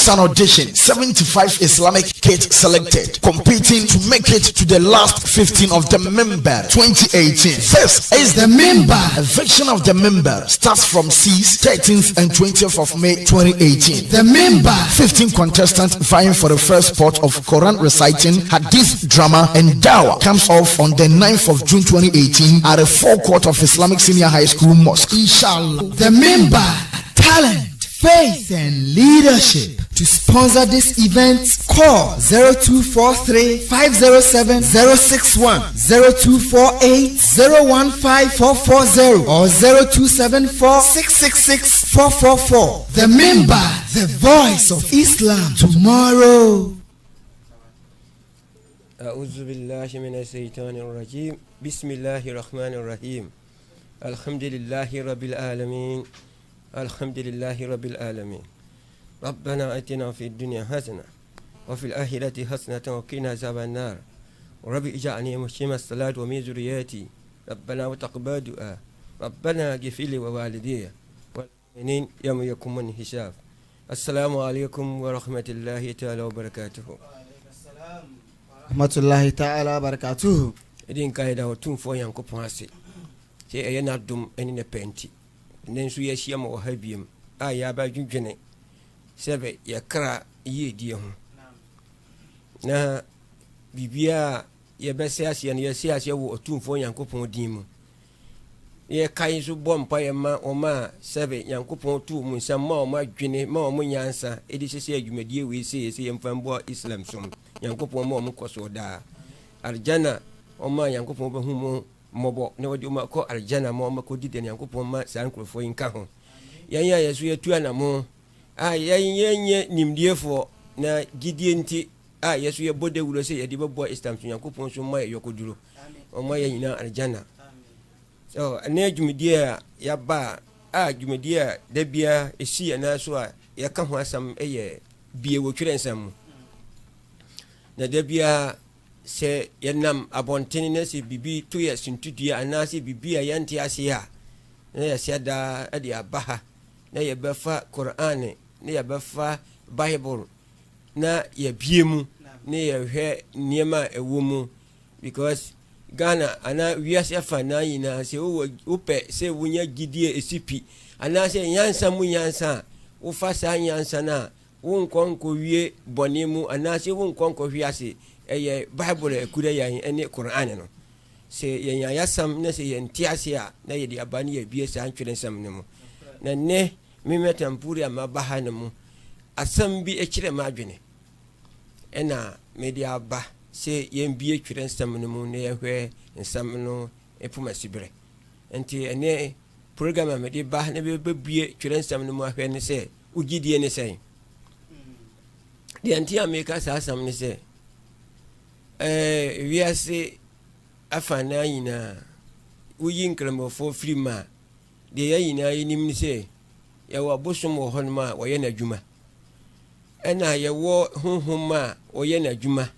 an audition. 75 Islamic kids selected, competing to make it to the last 15 of the Member 2018. This is the Member. Eviction of the Member starts from 6th, 13th and 20th of May 2018. The Member. 15 contestants vying for the first spot of Quran reciting, Hadith drama and Dawah comes off on the 9th of June 2018 at the forecourt of Islamic Senior High School Mosque. Inshallah. The Member. Talent, faith and leadership. To sponsor this event, call 0243 507 061, 0248 015 440 or 0274 666 444. The Member, the voice of Islam tomorrow. أعوذ بالله من الشيطان الرجيم بسم الله الرحمن الرحيم الحمد لله رب العالمين الحمد لله رب العالمين ربنا آتنا في الدنيا حسنة وفي الآخرة حسنة وقنا عذاب النار رب اجعلني مقيم الصلاة ومن ذريتي ربنا وتقبل دعاء ربنا اغفر لي ووالدي والمؤمنين يوم يقوم الحساب. السلام عليكم ورحمة الله تعالى وبركاته. Rahmatullahi ta'ala barakatuhu. Edin kaida otun fo yankopon ase. Se eyena dum eni ne penti. Nensu ya hia ma ohabiem. A ya ba dwudwene. Sebe ya kra yedie ho. Na bibia ye bese ase ne ye se ase wo otun fo yankopon din mu. Ye kai so bompa ye ma o ma sebe yankopon tu mu nsam ma o ma dwene ma o mu nyansa edi sese adwumadie we se ye mfambo Islam som. Yankopon ma mu koso da arjana o ma yankopon ba humo mobo ne wodi ma ko arjana ma ko dide yankopon ma san krofo yinka ho yanya yesu yetu ana mo a yenye nimdiefo na gidie nti a yesu ye bode wuro se ye di bebo Islam so yankopon so ma yokoduro o ma yina arjana so ne adwumedie ya ba a adwumedie da bia esi na so a ya ka ho asam eye bie wo twere nsam na debia se yenam abontene na se bibi to ya sintudua anase bibi ya yante ase ya na ya seda ade abaha na ya befa Qur'an na ya befa Bible na ya biemu na ya hwe niema ewomu because Ghana ana wiase afa na yina se wo pe se wonya gidie esipi anase yansa mu yansa wo fa sa yansa na won konko wie bonemu anase won konko hwiase eye Bible ekure yan ene Qur'an no se yen yasam na se yen tiase a na ye di abani ye bie sa antwere nsam ne mu na ne mimetampuri amabaha ne mu asam bi ekire madwene ena media ba se yen bie twere nsam ne mu ne yehwe nsam no epuma sibre enti ene program me di ba ne be bie twere nsam ne mu ahwe ne se ugidie ne sen di anti America sa asam ne se wiase afana yina uyi nkramofo frima de yina yinim ni se ya wa bosom wo honma wo ye na dwuma ena ye wo honhoma wo ye na dwuma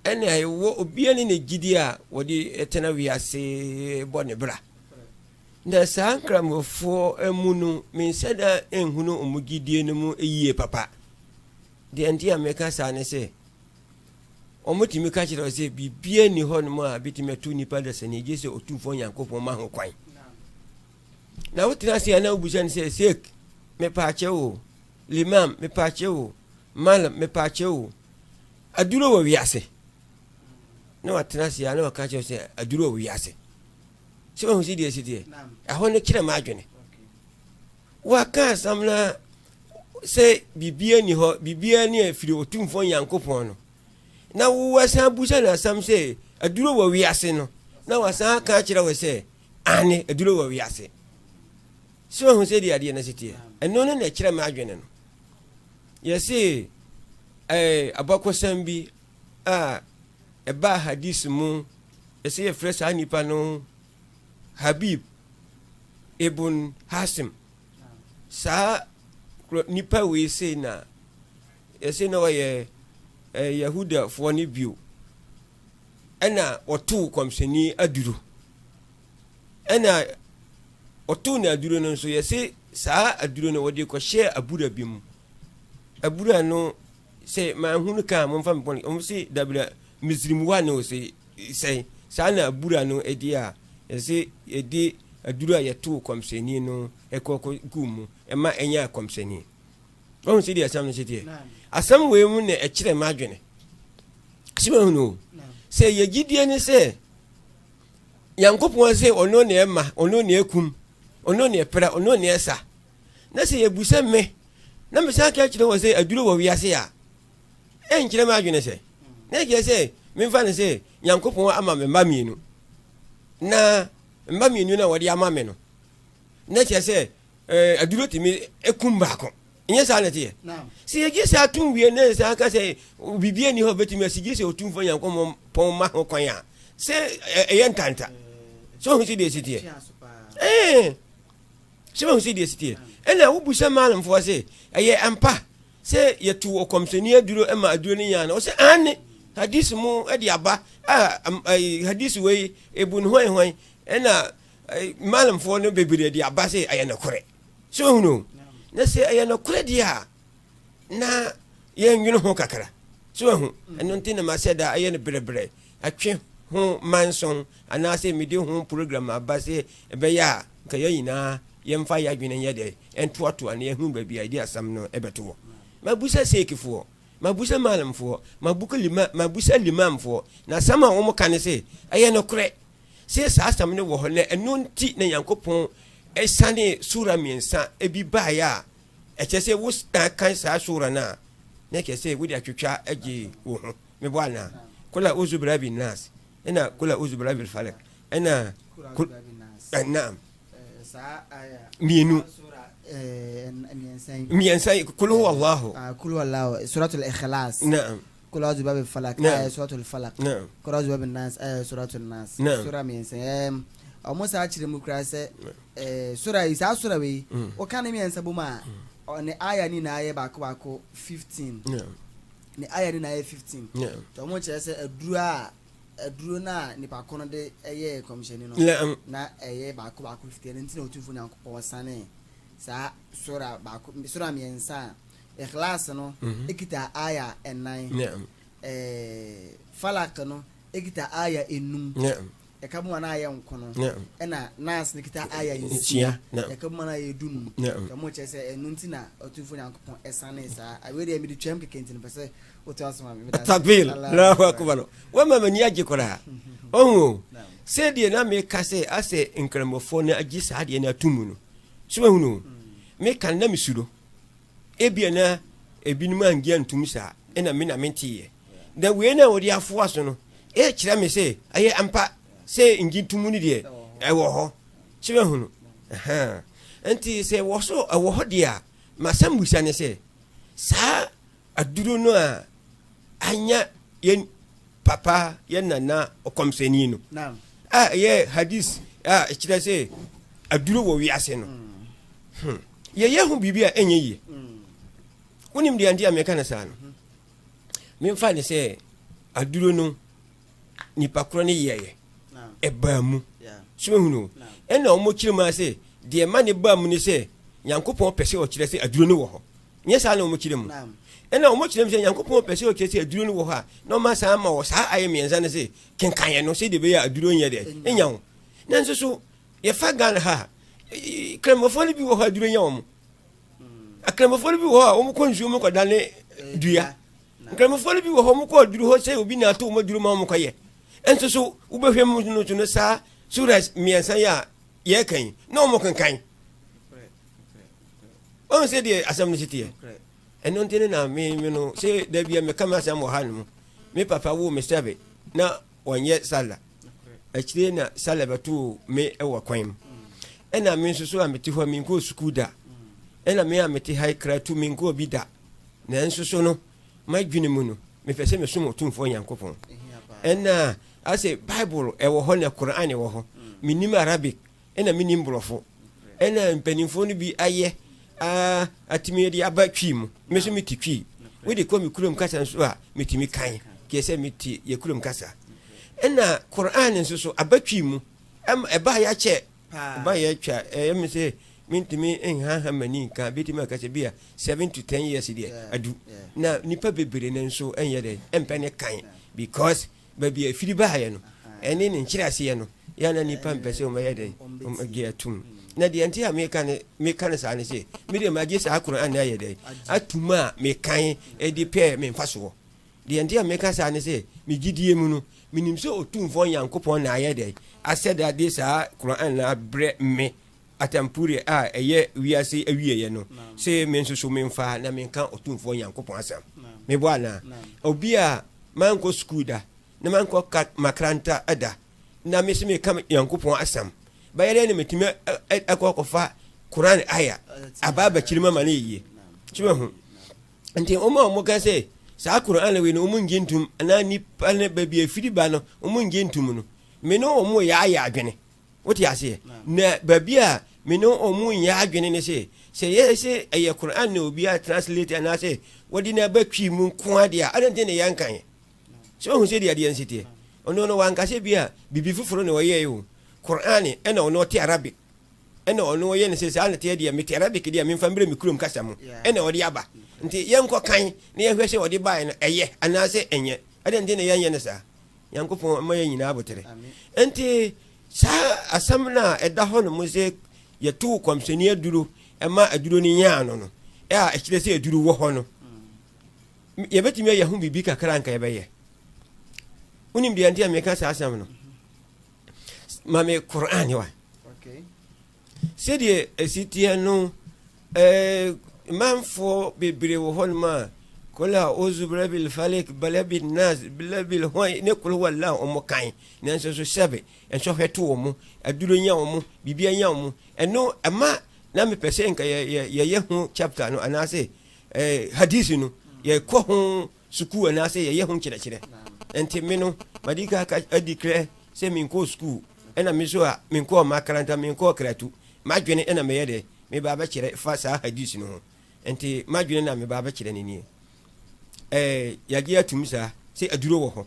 ena ye wo obia ne gidi a wo di etena wiase bone bra na sa nkramofo emunu min seda enhunu omugidie no mu eyie papa de anti America sa ne se omutimi ka kire se bibie ni ho no ma bitime tu nipa da sene je se otumfo yankopon ma ho kwan na wotina se na obuja ne se sek me paache o limam me paache o malam me paache o aduro wo wiase na watina se na ka kire se aduro wo wiase se ho si die ho ne kire ma adwene wa ka samna se bibie ni ho bibie ni afiri otumfo yankopon no na wasa busa na sam se aduro wo wiase no na wasa ka kire we se ane aduro wo wiase so hu se di ade na sitie eno no na kire ma adwene no yesi abakosam bi eba hadith mu yesi ye fresh anipa no Habib ibn Hasim sa nipa we se na yesi na waye Yahuda fo ni bio ena otu komseni aduro ena otu na aduro no so yesi saa aduro no wodi ko share abura bi mu abura no say ma hunu ka mo fa me pon o say dabra misrim wa no say sana abura no edi a say edi aduru a yeto komseni no ekoko gumu ma enya komseni o say di asam no siti asam we mu ne ekire ma adwene sibe hunu say yegidie ni say yankopon say ono ne ema ono ne ekum ono ne pera ono ne esa na say yebusa me na me sa ka kire wo say aduru wo wiase ya enkire ma adwene say na ke say me fa ne say yankopon ama me mamienu na mamienu na wodi ama me no na ke say aduru timi ekum baako nye sa na tie si yegi sa tun wie na sa ka say bibie ni ho betimi asigi say otun fo yankopon pon ma ho kwan ya say eyentanta so hu si de sitie so hu si de sitie ena wo busa malum fo say eye ampa say yetu okomseni aduro ema aduro ni yana o say ane hadisi mu edi aba hadisi we ebun hoy ena malum fo no bebire di aba say eye na kore so hu no na say eye na kore dia na ye nwunu ho kakara so hu eno ntina ma say da eye na berebre atwe ho manson ana say mede ho program aba say ebe ya ka yina yemfa ya dwene ye de entoato ana ye hu ba bia di asam no ebeto mabusa sekifo mabusa malamfo mabuka lima mabusa limamfo na sama wo mo kan se aye no kure se sa asam ne wo ho ne eno nti na yankopon esane sura miensa ebi ba ya echese wo kan sa sura na ne ke se wo di atwetwa agi wo ho me bo ana kula uzubra bin nas ina kula uzubra bil falak ina naam sa aya mienu miensa kul huwa allah kul huwa allah suratul ikhlas naam kul a'udhu birabbil falaq suratul falaq kul a'udhu birabbin nas suratul nas sura miensa omo sa chire mu kra se sura isa sura we o kan miensa buma ne aya ni na aya bako 15 ne aya ni na aya 15 to mo chere se aduro na nipa kono de eye commission no na eye bako 15 ntina otufo nyankopon sane sa sura bako sura miensa ikhlas no ekita aya 9 falak no ekita aya enum ekamu na aya nkono ena nas nikita aya yisia ekamu na aya dunu kamo chese enuntina otufo nyankopon esane sa awere mi de twam kekenti no pese otu asoma mi takbir Allahu akbar wa ma mani agikora ohu se die na me kase ase nkramofo na agisa ade na tumu no so ehunu me kan na misuro ebia na ebinuma angia ntum sa ena me na mentiye da we na odi afo aso no e kira me se aye ampa se ingi tumuni de ewo ho so ehunu enti se wo so ewo ho dia masambusa ne se sa aduro no a anya yen papa yen nana okomseni no naam ye hadis kira se aduro wo wiase no ye hu bibia enye yi unim de andia meka na sa no me fa ne se aduro no nipa kro ne yeye ebamu so hu no ena omo kire ma se de ma ne bamu ne se yankopon pese o kire se aduro no wo ho nye sa na omo kire mu ena omo kire mu se yankopon pese o kire se aduro no wo ho a no ma sa ma wo sa aye mienza ne se kenkan no se de be ya aduro nye de enya ho nanso so ye fa gan ha kremofoni bi wo ho aduro nya wo akremofoni bi wo ho omo konju omo kodane dua kremofoni bi wo ho omo ko aduro ho se obi na to omo aduro ma omo koye enso so ubehwe mu no sa sura mienza ya ye kan no omo kankan on se de asam ni sitie eno ntene na me no se da bia me kama asam wo hanu me papa wo me sabe na wonye sala akire na sala batu me ewa kwan ena me nso so ameti ho me nko skuda ena me ameti high kratu me nko bida na nso so no madwene mu no me pese me somo tumfo yankopon ena ase bible ewo ho na quran ewo ho minim arabic ena minim brofo ena mpanimfo no bi aye atimi di abatwi mu me so mitikwi we de ko mi kurom kasa nso a mitimi kan ke se miti ye kurom kasa ena quran nso so abatwi mu eba ya che ba ya twa me se mentimi enhaha mani ka betimi aka se bia 7 to 10 years dia adu na nipa bebere ne nso enye de empe ne kan because baby afiri ba ya no ene ne nkyira se ye no ya na nipa mpese o meye de o gi atum na de anti a me kan sa ne se me de ma gi sa Quran na ye de atuma me kan e di pe me mfa so de anti a me kan sa ne se me gidie mu no minim se otumfo Yankopon na ye de aseda de sa Quran na bre me atampuri a eye wiase awie ye no se me nso so me mfa na me kan otumfo Yankopon asam me bo ana obi a manko school da na manko makranta ada na me se me kam Yankopon asam bayere ne metime akokofa Quran aya ababa kirima mane yi chiwe hu nti omo ka se sa Quran we no omo ngintum na ni pane baby afiri ba no omo ngintum no me no omo ya adwene woti ase na baby a me no omo ya adwene ne se ye eye Quran na obi a translate na se wodi na batwi mu nko ade a adante ne yankan so hu se de ade nsite ono no wanka se bia bibi fufuro ne woye yo Quran ena ono ti Arabic ena ono ye ne se sa na te de me ti Arabic de me fambre me kurom kasa mu ena odi aba nti yenko kan ne ye hwese odi bae no eye anase enye adante ne yanye ne sa Yankopon ma ye nyina abotere nti sa asamna eda ho no mu se ye tu komseni aduro ema aduro ni nya no a ekire se aduro wo ho no ye betimi ye hu bibi kakra nka ye beye unim de anti ameka sa asam no mame Quran wa okay se de esitie no manfo bebre wo ho ma kola uzubra bil falik balabin nas bilabil hoy ne kul wallahu umukan ne so sebe en so hetu wo mu aduro nya wo mu bibia nya wo mu eno ama na me pese nka ye hu chapter no anase hadisi no ye ko hu suku anase ye hu kire enti me no madika ka adikre se min ko school ena mi so a min ko makaranta min ko kratu madwene ena me yede me baba kire fa sa hadisi no enti madwene na me baba kire ni ni yagi atumisa se aduro wo ho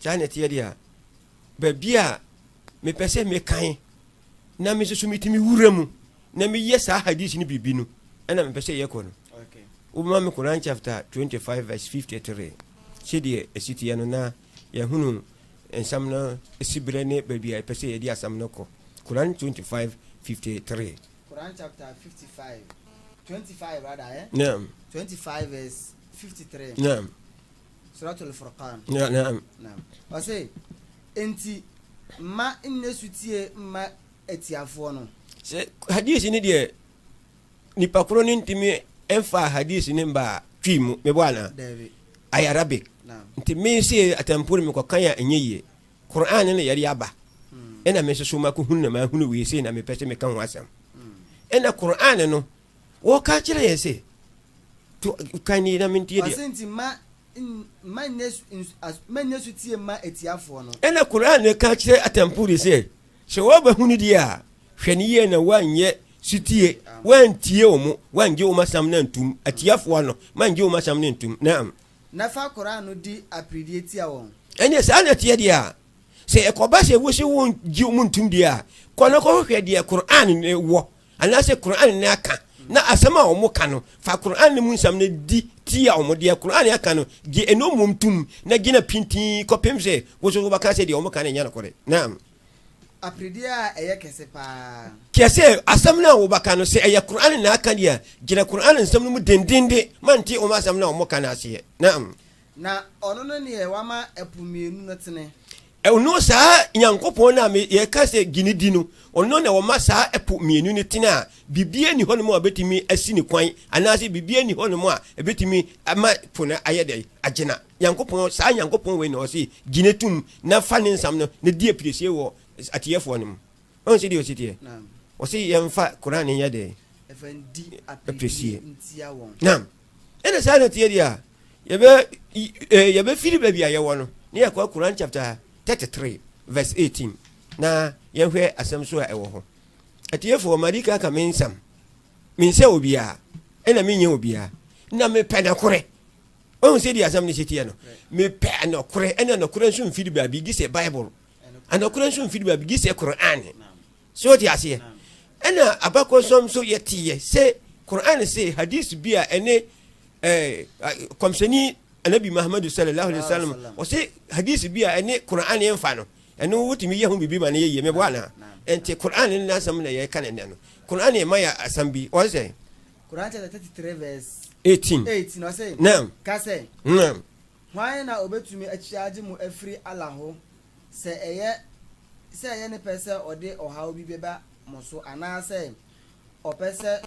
chane tie dia ba bia me pese me kan na me so mitimi wuramu na me yesa hadisi ni bibinu ena me pese ye ko no okay Uma me Quran chapter 25 verse 53 chidi esiti ya no na ya hunu ensamna esibire ne ba bia pese ye dia samna ko Quran 25 53 Quran chapter 25 rather naam 25 verse 53 naam Suratul Furqan naam wase enti ma innesutie ma etiafo no se hadisi ni de ni pakro ni ntimi enfa hadisi ni mba twimu me bwana ay Arabic nti me se atampuri me kokanya enyeye Quran ne yari aba ena me so ma ko hunna ma hunu wi se na me pese me kan wasam ena Quran no wo ka kire yese to kani na minti de asenti ma nesutie ma etiafo no ena Quran ne ka kire atampuri se wo ba hunu dia hwaniye na wanye sitie wantie omo wanje o masam na ntum atiafo no manje o masam na ntum naam na fa Quran no di appreciate awon ene sa na tie dia se ekoba se wo se won ji o ntum dia kono ko hwe dia Quran ne wo ana se Quran ne aka na asama o mo ka no fa Quran ne mu nsam na di tia o mo dia Quran ne aka no gi eno mum tum na gina pintin ko pemse wo so ba ka se dia o mo ka ne nya na kore naam apredia eye kese pa kese asam na wo baka no se eye Quran na aka dia gina Quran nsam no mu dendende manti o ma asam na o mo ka na se naam na ono no ne wa ma epumienu no tene ono sa Yankopon na me ye ka se gini di no ono na wo ma sa epumienu ni tene a bibie ni hono mo abetimi asini kwan anase bibie ni hono mo a ebetimi ama pona ayede agina Yankopon sa Yankopon we no se ginetum na fa ne nsam no ne die presie wo atiyefo nim on se di o sitie o se yemfa Quran ne yade efendi appreciate ntia won nam ene sa na tie dia yebe fili baby ayewo no ne yakwa Quran chapter 33 verse 18 na yehwe asem so a ewo ho atiyefo marika ka mensam mense obia ena menye obia na me pena kore on se di asem ne sitie no me pena kore ena no kore so mfili baby gi se Bible and okura nso mfidi ba bigi se Quran so ti ase ɛna abakɔsɔm so yɛteɛ sɛ Quran sɛ hadith bi a ɛne kɔmsɛni anabi Muhammad sallallahu alaihi wasallam ɔsɛ hadith bi a ɛne Quran yɛmfa no ɛno wotumi yɛ ho bibi ma no yɛyɛ mɛbɔ ana ɛnti Quran ne nasɛm na yɛka ne no Quran yɛ ma yɛ asɛm bi ɔsɛ Quran chapter 33 verse 18 no say naam ka say naam hwan na obetumi achiaje mu afiri ala ho sɛ ɛyɛ ne pɛsɛ ɔde ɔhaw bi beba mo so anaasɛ ɔpɛsɛ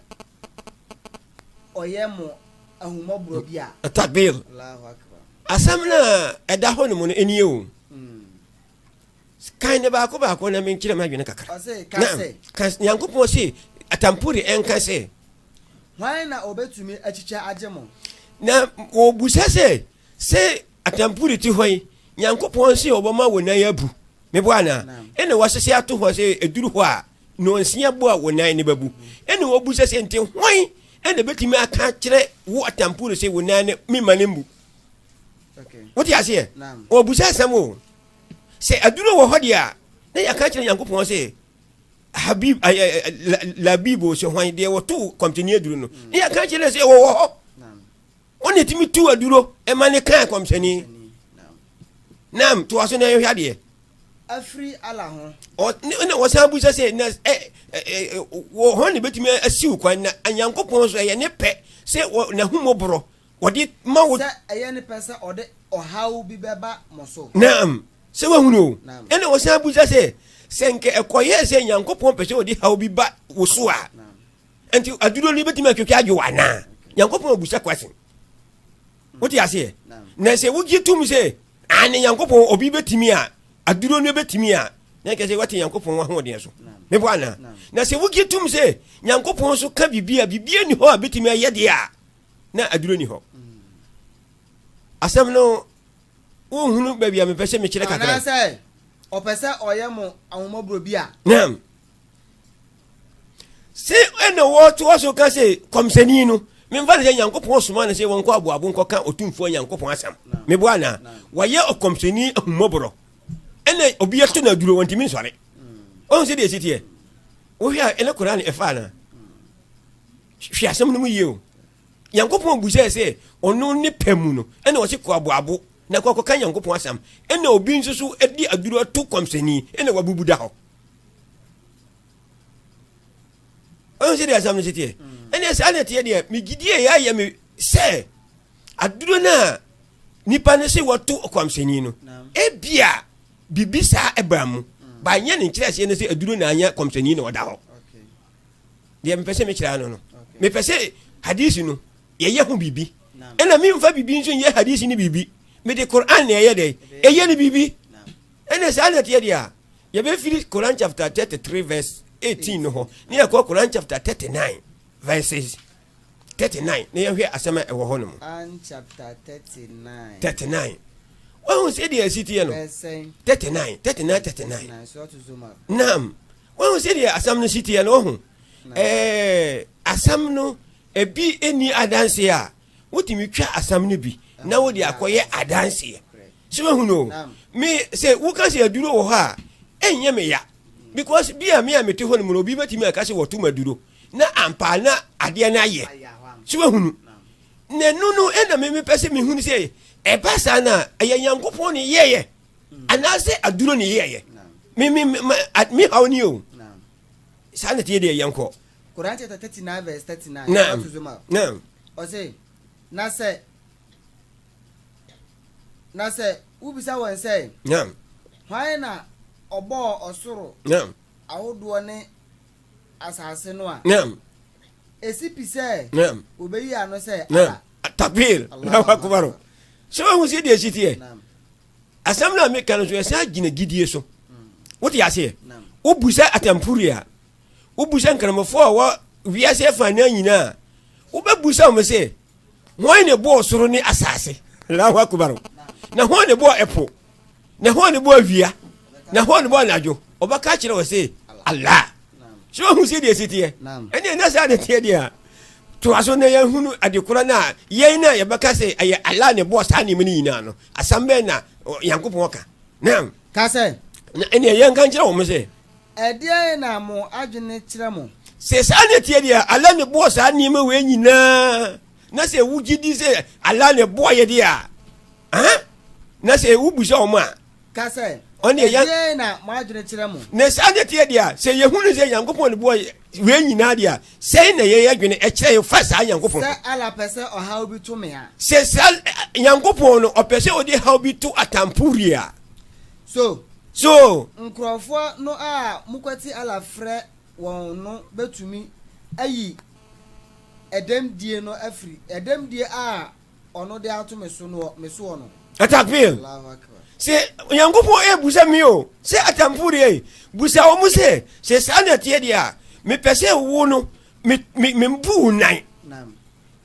ɔyɛ mo ahumɔborɔ bi a takbir Allahu akbar asɛm na ɛda hɔ no mu no ɛnie o kan ne baako na menkyerɛ ma adwene kakra ɔse ka sɛ Nyankopɔn se atampuri ɛnka sɛ hwan na obetumi achicha agye mo na wɔbusa sɛ atampuri ti hɔ yi Nyankopɔn se ɔbɛma wɔ nan abu mebɔ ana ɛna wɔhyehyɛ ato hɔ sɛ ɛduru hɔ a nonsia bo a wɔ nan ne babu ɛna wɔbusa sɛ nti hwan ɛna bɛtumi aka kyerɛ wo atampuri sɛ wɔ nan ne mema ne mbu wote aseɛ wɔbusa asɛm o sɛ aduru wɔ hɔ deɛ a na yɛka kyerɛ Nyankopɔn sɛ habib labibo sɛ hwan deɛ wɔto kɔmteni aduru no na yɛka kyerɛ sɛ wɔwɔ hɔ ɔne tumi tu aduro ɛma ne kan kɔmsɛni nam to aso na yɛhwɛ adeɛ afiri ala ho na wɔsan busa sɛ na wɔ hɔ ne bɛtumi asiw kwan na Nyankopɔn so ɛyɛ ne pɛ sɛ na humɔborɔ wɔde ma wo sɛ ɛyɛ ne pɛ sɛ ɔde ɔhaw bi bɛba mo so nam sɛ wahunu o ɛna wɔsan busa sɛ nkɛ ɛkɔyɛ sɛ Nyankopɔn pɛ sɛ ɔde haw bi ba wo so a ɛnti aduro no bɛtumi atwitwa adwo wɔ anaa Nyankopɔn abusa kwasen wote aseɛ na sɛ wogye tom sɛ ane Nyankopɔn obi bɛtumi a aduro no bɛtumi a na kɛ sɛ wate Nyankopɔn wahoɔden so mebɔ ana na sɛ wogye tom sɛ Nyankopɔn so ka bibia ni hɔ a bɛtumi ayɛ deɛ a na aduro ni hɔ asɛm no wohunu baabi a mepɛ sɛ mekyerɛ kakra sɛ ɔpɛ sɛ ɔyɛ mo ahomɔborɔ bi a nam sɛ ɛna wɔtoa so ka sɛ kɔmsɛni no memfa ne sɛ Nyankopɔn soma ne sɛ wɔnkɔ aboabo nkɔka ɔtumfoɔ Nyankopɔn asɛm mebɔ ana wɔyɛ ɔkɔmsɛni ahomɔborɔ ɛna obi yɛto no aduro wɔntimi nsɔre ɔhu sɛ deɛ ɛsiteɛ wohwɛ a ɛne Koraa ne ɛfa na hwɛ asɛm no mu yie o Nyankopɔn busɛɛ sɛ ɔno ne pɛ mu no ɛna ɔse kɔ aboabo na kɔkɔka Nyankopɔn asɛm ɛna obi nso so adi aduro ato kɔmsɛni ɛna wabubu da hɔ ɔhu sɛ deɛ asɛm no siteɛ ɛne saa ne teɛ deɛ megidie yɛayɛ me sɛ aduro no a nipa ne sɛ wɔto kɔmsɛni no ebia bibi saa ɛbaa mu ba nyɛ ne nkyerɛ aseɛ no sɛ aduro na anya kɔmsɛni na ɔda hɔ deɛ mepɛ sɛ mekyerɛ no no mepɛ sɛ hadisi no yɛyɛ ho bibi ɛna memfa bibi nso nyɛ hadisi no bibi mede Quran na ɛyɛ dɛ ɛyɛ no bibi ɛna saa ne teɛ deɛ a yɛbɛfiri Quran chapter 33 verse 18 no hɔ ne yɛkɔ Quran chapter 39 verses 39 na yɛhwɛ asɛm a ɛwɔ hɔ no mu chapter 39 wahu sɛ deɛ asitiɛ no 39 nam wahu sɛ deɛ asɛm no sitiɛ no wahu asɛm no ebi ɛni adanseɛ a wotumi twa asɛm no bi na wode akɔyɛ adanseɛ sɛ wahu no me sɛ woka sɛ aduro wɔ hɔ a ɛnyɛ me ya because bi a me a mete hɔ no mu no obi bɛtumi aka sɛ wɔtom aduro na ampa na adeɛ no ayɛ sɛ wahunu na ɛno no ɛna memepɛ sɛ mehunu sɛ ɛba saa no a ɛyɛ Nyankopɔn ne yɛyɛ anaasɛ aduro ne yɛyɛ me haw ne o saa na teɛ deɛ yɛnkɔ Quran chapter 39 verse 39 naam ɔse na sɛ wobisa wɔn sɛ naam hwan na ɔbɔɔ ɔsoro naam ahodoɔ ne asase no a naam esi pi sɛ naam obeyi ano sɛ naam takbir Allahu akbar so wahu sɛ deɛ sitiɛ asɛm no a meka no so yɛsa gyina gidie so wote aseɛ wobusa atampuri a wobusa nkramofoɔ a wɔ wiase afa na nyinaa wobɛbusa wɔn sɛ hwan ne bɔɔ soro ne asase Allahu akbar na hwan ne bɔɔ ɛpo na hwan ne bɔɔ awia na hwan ne bɔɔ anadwo ɔbɛka kyerɛ wɔ sɛ Allah so wahu sɛ deɛ sitiɛ ɛne ɛna saa ne teɛ deɛ a to aso na yɛhunu adekora no a yɛn na yɛbɛka sɛ ɛyɛ Allah ne bɔɔ saa nneɛma no nyinaa no asɛm bɛɛ na Nyankopɔn ka nam ka sɛ ɛne yɛnka nkyerɛ wɔ m sɛ ɛdeɛ na mo adwene kyerɛ mo se sa ne tie dia ala ne bo sa ni ma we nyina na se wugidi se ala ne bo ye dia na se wubusa o ma ka se on ye na ma adwene kire mu ne sa ne tie dia se ye hunu se Yankopon ne bo we nyina dia se na ye adwene e kire ye fa sa Yankopon se ala pese o ha obi to me ha se sa Yankopon no o pese o de ha obi to atampuria so nkrofo no a mukwati ala frɛ won no betumi ayi edem die no afri edem die a ono de ato me so no atakpil se Yankopon busa mi o se atampuria busa o mu se sa na tie dia me pese wo no me mbu nan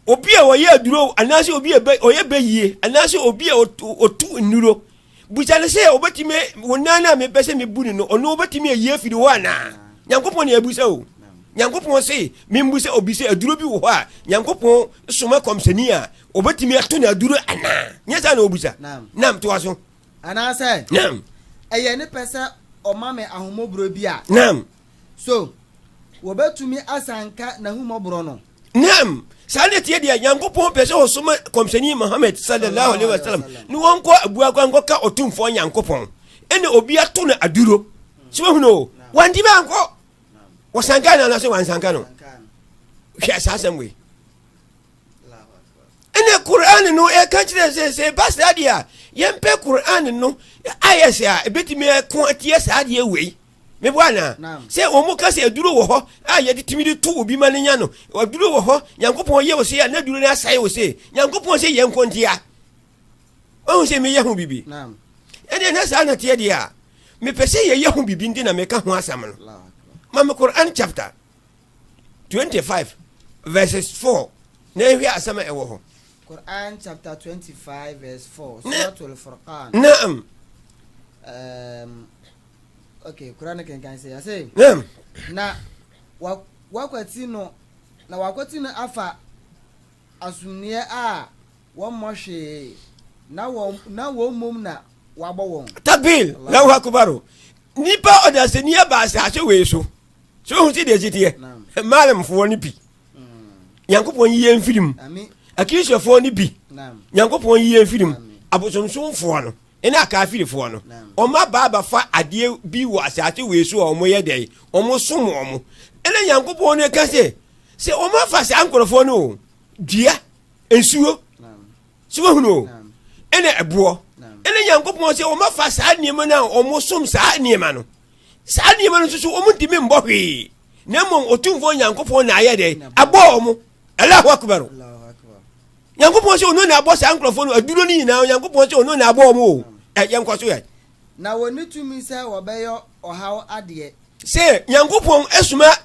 obi a wo ye aduro anase obi e o ye beyie anase obi a otu nuro busa le se obetime wonana me pese me buni no ono obetime ye firi ho ana Yankopon ne abusa o Yankopon se me mbusa obi se aduro bi wo ho a Yankopon soma komsani a obetime ato na aduro ana nyesa na obusa nam to aso ana se nam eye ne pese o mame ahomobro bi a nam so wobetumi asanka na humobro no nam sane tie dia Yankopon pese o soma komsani Muhammad sallallahu alaihi wasallam ni wonko abua kwanko ka otumfo Yankopon ene obi ato na aduro so huno wandi ba anko wasanka na so wansanka no hwe sasamwe ene Qur'an no e ka kire se pastor dia yempe Qur'an no ayesa ebetimi ko atie sa dia wei me bwana se omo ka se aduro wo ho ye de timi de tu obi ma nya no aduro wo ho Yankopon ye wo se ya na aduro na asai wo se Yankopon se ye nkontia o se me ye ho bibi ene na sa na tie dia me pese ye ye ho bibi ndi na me ka ho asam no ma Quran chapter 25 verses 4 na ehwe asama e wo ho Quran chapter 25 verse 4 suratul furqan na'am okay Quran can say say na'am na wakwati no afa asunnie a won mohwe na wo mum na wabo won takbil lahu akbaru nipa odasenia ba sa hwe we so hu ti de jitie malam fo ni bi Yankopon yi enfirim akisofo ni bi Yankopon yi enfirim abosonsonfo no ena akafirifo no oma baba fa ade bi wo asate we so o mo ye dai o mo som o mo ena Yankopon ne ka se oma fa se ankorofo no dua ensuo so huno ena ebo ena Yankopon se oma fa sa niema na o mo som sa niema no so o mo ntimi mbɔhwe na mom otumfo Yankopon na aye dai abo o mo Allahu akbar Yankopon se ono na abo sa ankorofo no aduro ni nyina Yankopon se ono na abo o mo yankwaso ya na woni tumi se wobeyo ohaw ade se Yankopon esuma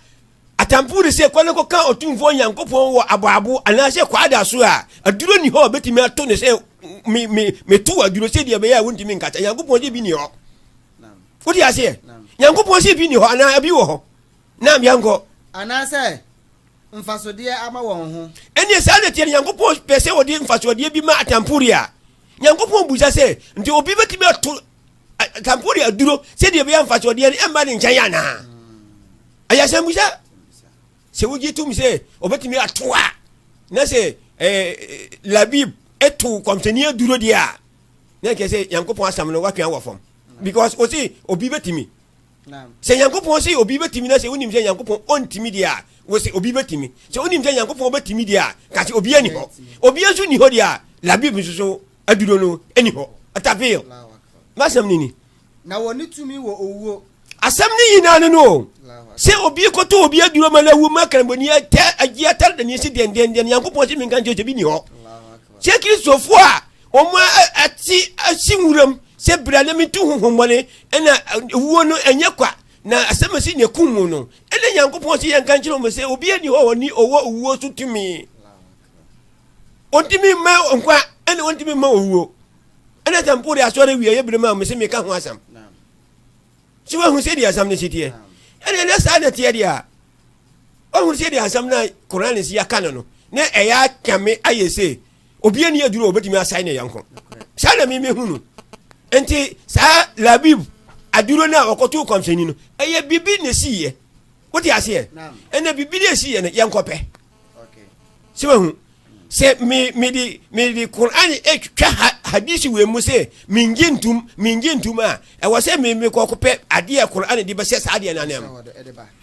atampuri se kwale ko kan otumfo Yankopon wo aboabo ana se kwada so a aduro ni ho betimi ato ne se me tu aduro se de be ya wontimi nkata Yankopon je bi ni ho wodi ase Yankopon se bi ni ho ana abi wo ho na yanko ana se mfasodie ama won ho eni se ana tie Yankopon pese wodi mfasodie bi ma atampuri a Yankopon buja se nti obi betimi ato atampuri aduro se de be ya mfasodie ni emba ni nkan ya na ayasem buja se wuji tum se obetimi atoa na se labib etu komteni aduro dia na ke se Yankopon asam no watwa wo fom because o si obi betimi se Yankopon se obi betimi na se unim se Yankopon ontimi dia wo se obi betimi se unim se Yankopon betimi dia ka se obi ani ho obi asu ni ho dia labib nso aduro no ani ho atapil masam nini na woni tumi wo owuo asam ni yina no se obi ko to obi aduro ma na wu ma kramboni agia tar da ni si den Yankopon se minkan je bi ni ho se Kristofo a o ma ati asinwuram se brane mi tu honhomone ena wuo no enye kwa na asam si ne kumu no ena Yankopon se yankan kiro mo se obi ani ho oni owo wuo so tumi ontimi ma onkwa ena ontimi ma wuo ena tampuri asore wiye ye brema mo se me ka ho asam si wa hu se di asam ne sitie ene na sa na tie dia o hu se di asam na Quran si yakana no ne eya kame ayese obi ani aduro obetimi asai ne yanko sa na me hunu enti sa labib aduro na okoto komseni no eye bibi ne siye What you say? And the Biblia see and Yankope. Okay. So, say me the Quran hadisi we muse mingintum I was say me kokope adia Quran di base adia na nem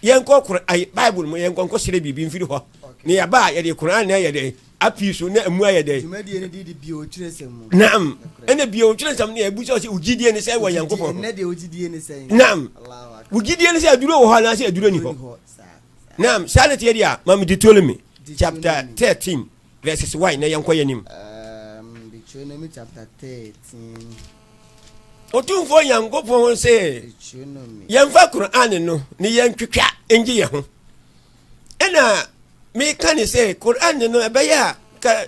yanko Quran Bible mo yanko ko sire bibi mfiri ho ne ya ba ya de Quran na ya de apiso na amu ya de jumadi ne di bio kiresem naam ene bio kiresem ne ebu so ugidie ne say wa yanko po ne de ugidie ne say naam ugidie ne say aduro ho na say aduro ni ho naam sanati ya dia mam Deuteronomy chapter 13 verses 1 na yanko yanim Deuteronomy chapter 13 otumfo yankopon se yemfa Quran no ni yentwetwa engi ye ho ena me kan se Quran no ebeya ka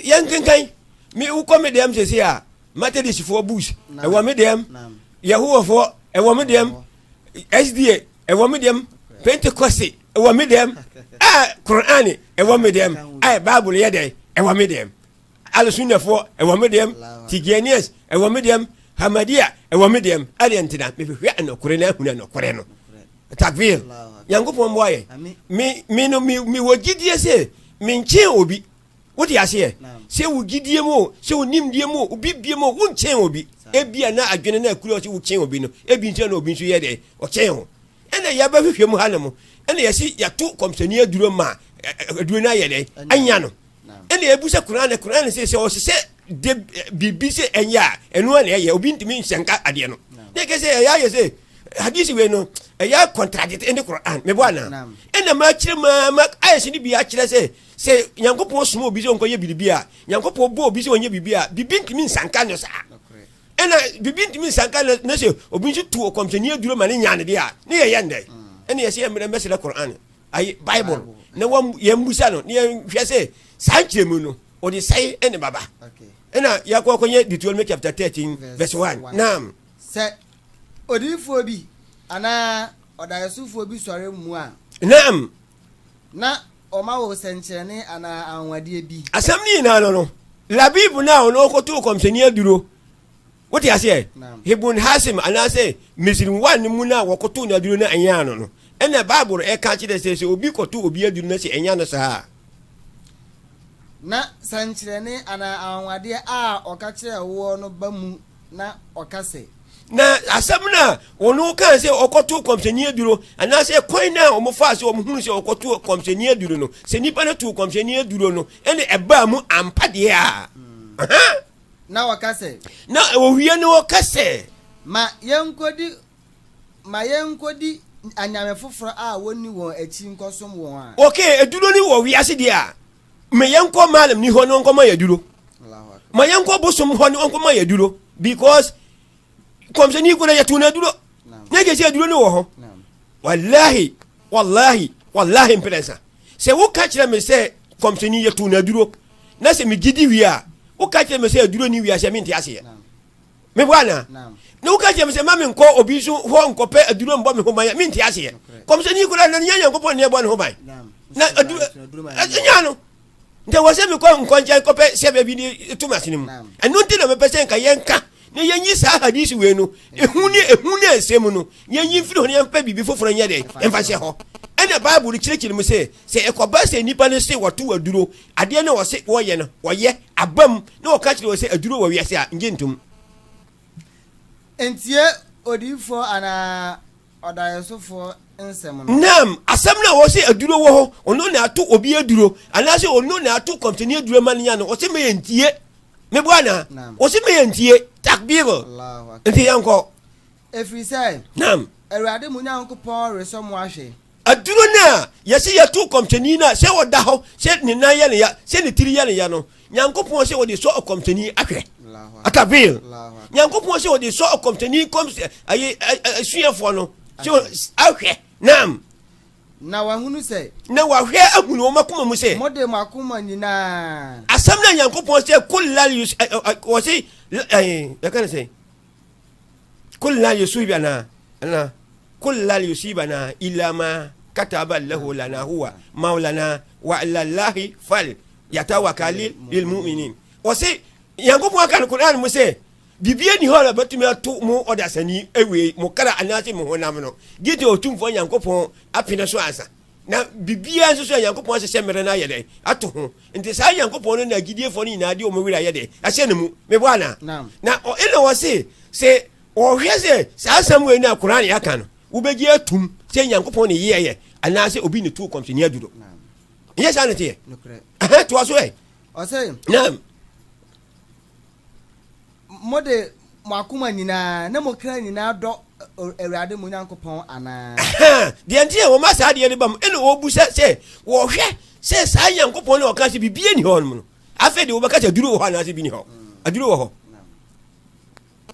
yankenkan mi ukome dem se sia Methodist for bush e wo me dem Yahoo for e wo me dem SDA e wo me dem Pentecost e wo me dem Quran e wo me dem Bible ye dey e wo me dem Al-Sunnah for e wo me dem Tigianias e wo me dem Hamadia e wo me dem alientina me hwe anokore na huna anokore no takbir yankopon boye mi wo gidie se mi nche obi wo di ase se wo gidie mo se wo nimdie mo obi bie mo wo nche obi ebia na adwene na akuri o se wo nche obi no ebi nche na obi nso ye de o chen ho ena ya ba hwehwe mu hanamo ena ya si ya to komsani aduro ma aduro na ye de anya no ena ebu se Quran se o se de bibi se enya enu na ye obi ntimi nsenka ade no ne ke se ya ye se hadisi we no ya contradict in the Quran me bwana ena ma kire ma ayesi ni bia kire se Nyankopon sumo obi se onko ye bibia Nyankopon bo obi se onye bibia bibi ntimi nsanka no sa ena bibi ntimi nsanka na se obi nso tu okomseni aduro ma ne nyane dia ne ye yende ena ye se ye mere mesele Quran ay Bible na wam ye mbusa no ne ye hwe se sankire mu no o de sai ene baba ena yakwa konye Deuteronomy chapter 13 verse 1 nam se odifo bi ana odayesufo bi sore mu a nam na oma wo senchene ana anwade bi asam ni na no labibu na ono ko to komseni aduro wote ase Hebun Hasim ana se Misrim 1 mu na wokoto na aduro na anya no ena Bible e ka kide se obi koto obi aduro na se anya no sa na senchene ana anwade a okakire wo no bamu na okase na asamna ono kan se okoto komseni aduro ana se koin na omofa se omhunu se okoto komseni aduro no se nipa na tu komseni aduro no ene eba mu ampade a na wakase na owie no wakase ma yenkodi anyame foforo a woni won achi nkosom won a okay aduro ni wo wiase dia me yenko malam ni hono nko ma yaduro ma yenko bosom hono nko ma yaduro because komseni ko na yatuna duro nege se duro ni wo ho wallahi imprensa se wo ka kire me se komseni yatuna duro na se me gidi wi a wo ka kire me se duro ni wi a se me ntiase me bwana na wo ka kire me se ma me nko obi so ho nko pe aduro mbo me ho man me ntiase komseni ko na nyanya nko po ne bo ne ho ban na aduro anya no nte wo se me ko nko nje ko pe se be bi ni tumasini mu enu nti na me pe se nka yenka ne yenyi sa hadisi we no ehuni esem no yenyi firi ho ne yempa bibi foforo nya de emfa se ho ena Bible kirikiri mu se ekoba se nipa ne se wotu aduro ade ne wo se wo ye no wo ye abam ne wo ka kire wo se aduro wo wiase a nge ntum entie odifo ana odayesofo ensem no nam asam na wo se aduro wo ho ono na ato obi aduro ana se ono na ato komteni aduro man nya no wo se me yentie me bwana wo se me yentie takbir nti yanko efrisai nam erade munyankopon resomo ahwe aduro na yesi yatu komteni na se woda ho se ni na ye ne ya se ni tiri ye ne ya no nyankopon se wodi so komteni ahwe takbir nyankopon se wodi so komteni kom ayi suefo no se ahwe nam na wahunu se na wahwe ahunu o makoma mu se mode makoma nyina asam na nyankopon se kullal yus o se ya kana se kullal yusibana ana kullal yusibana illa ma kataba lahu lana huwa maulana wa allahi fal yatawakkal lil mu'minin o se nyankopon kan Quran mu se bibia ni ho la betumi ato mo odasani ewe mo kara anase mo honam no gite otumfo Nyankopɔn apene so ansa na bibia nso so Nyankopɔn se semere na ye de ato ho nti sa Nyankopɔn no na gidiefo ni na de o mo wira ye de ahye ne mu me bo ana na o ene wo se o hwe se sa Samuel ni Quran ya ka no wo begie atum se Nyankopɔn ne ye anase obi ne tu komse ni aduro yes ana tie to aso o se nam mode makuma nyina na mokra nyina do Awurade mu Nyankopɔn ana de ntie wo masa de ne bam ene wo bu se wo hwe se sa Nyankopɔn ne o ka se bibie ni ho no afa de wo beka se aduro wo ha na se bi ni ho aduro wo ho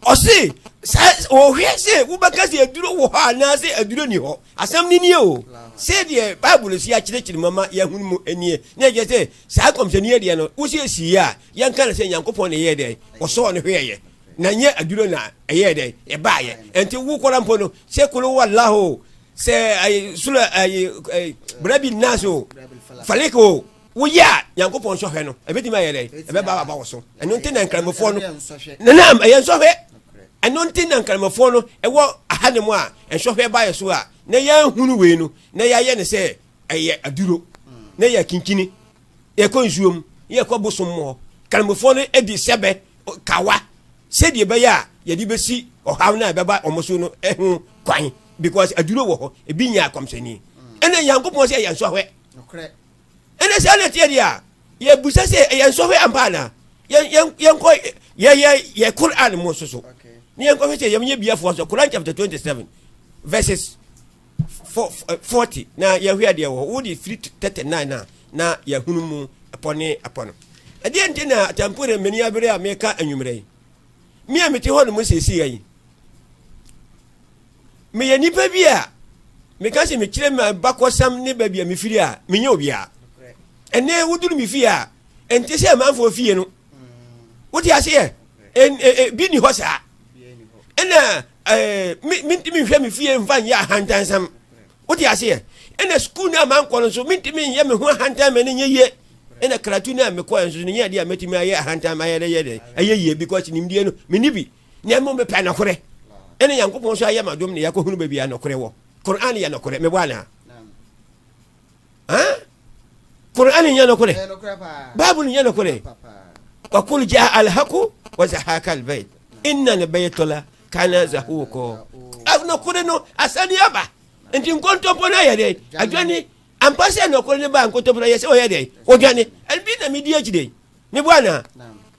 o se sa wo hwe se wo beka se aduro wo ha na se aduro ni ho asam ni ni o se de Bible si a kire mama ya hunu mu enie na je se sa komse ni de no wo se si ya yan kan se Nyankopɔn ne ye de wo so ne hwe ye na nye aduro na eye de e ba ye enti wo kola mpo no se kulu wallahu se ay sura ay brabi naso faleko wo ya Nyankopɔn so hwe no e beti ma ye de e be ba wo so eno nti na nkramofo no na nam e so hwe eno nti na nkramofo no e wo ahanemu a e so hwe ba ye so a na ya hunu we no na ya ye ne se eye aduro na ya kinkini e ko nsuom ye ko bosom mo nkramofo no e di sebe kawa said ye baya ye di besi o haw na beba omoso no ehu kwan because aduro wo ho e bi nya akomsani ene Yankopɔn se ye nso hwe ene se na tie dia ye busa se ye nso hwe ampana ye ko ye Quran mo so ni ye ko hwe ye nye biafo so Quran chapter 27 verses 40 na ye hwe dia wo di 39 na ye hunu mu apono ade ente na tampore meni abere ameka anwumre mi amete ho no sesi yayi me ye nipa bi a me ka se me kire ma bakosam ne ba bi a me firi a me nya obi a ene wuduru me fi a ente se manfo fie no woti ase ye bi ni ho sa ena mi hwe me fie mfa nya hantansam woti ase ye ena school na man ko no so mi ntimi ye me ho hantan me ne ye ena karatu na me ko enso ne dia metimi aye hantan ma ye de aye because nimdie no me nibi ne mo me pa na kore ena Yankopɔn so aye madom ne yakohunu ba bia na kore wo Quran ya na kore me bwana Quran ya na kore Bible ya na kore wa kul jaa al haqu wa zahaka al bayt inna al baytula kana zahuko na kore no asani aba enti nkonto pona ya de adwani ampase no kore ne ba nkonto pona ya se o ya de odwane albi na medi agide me bwana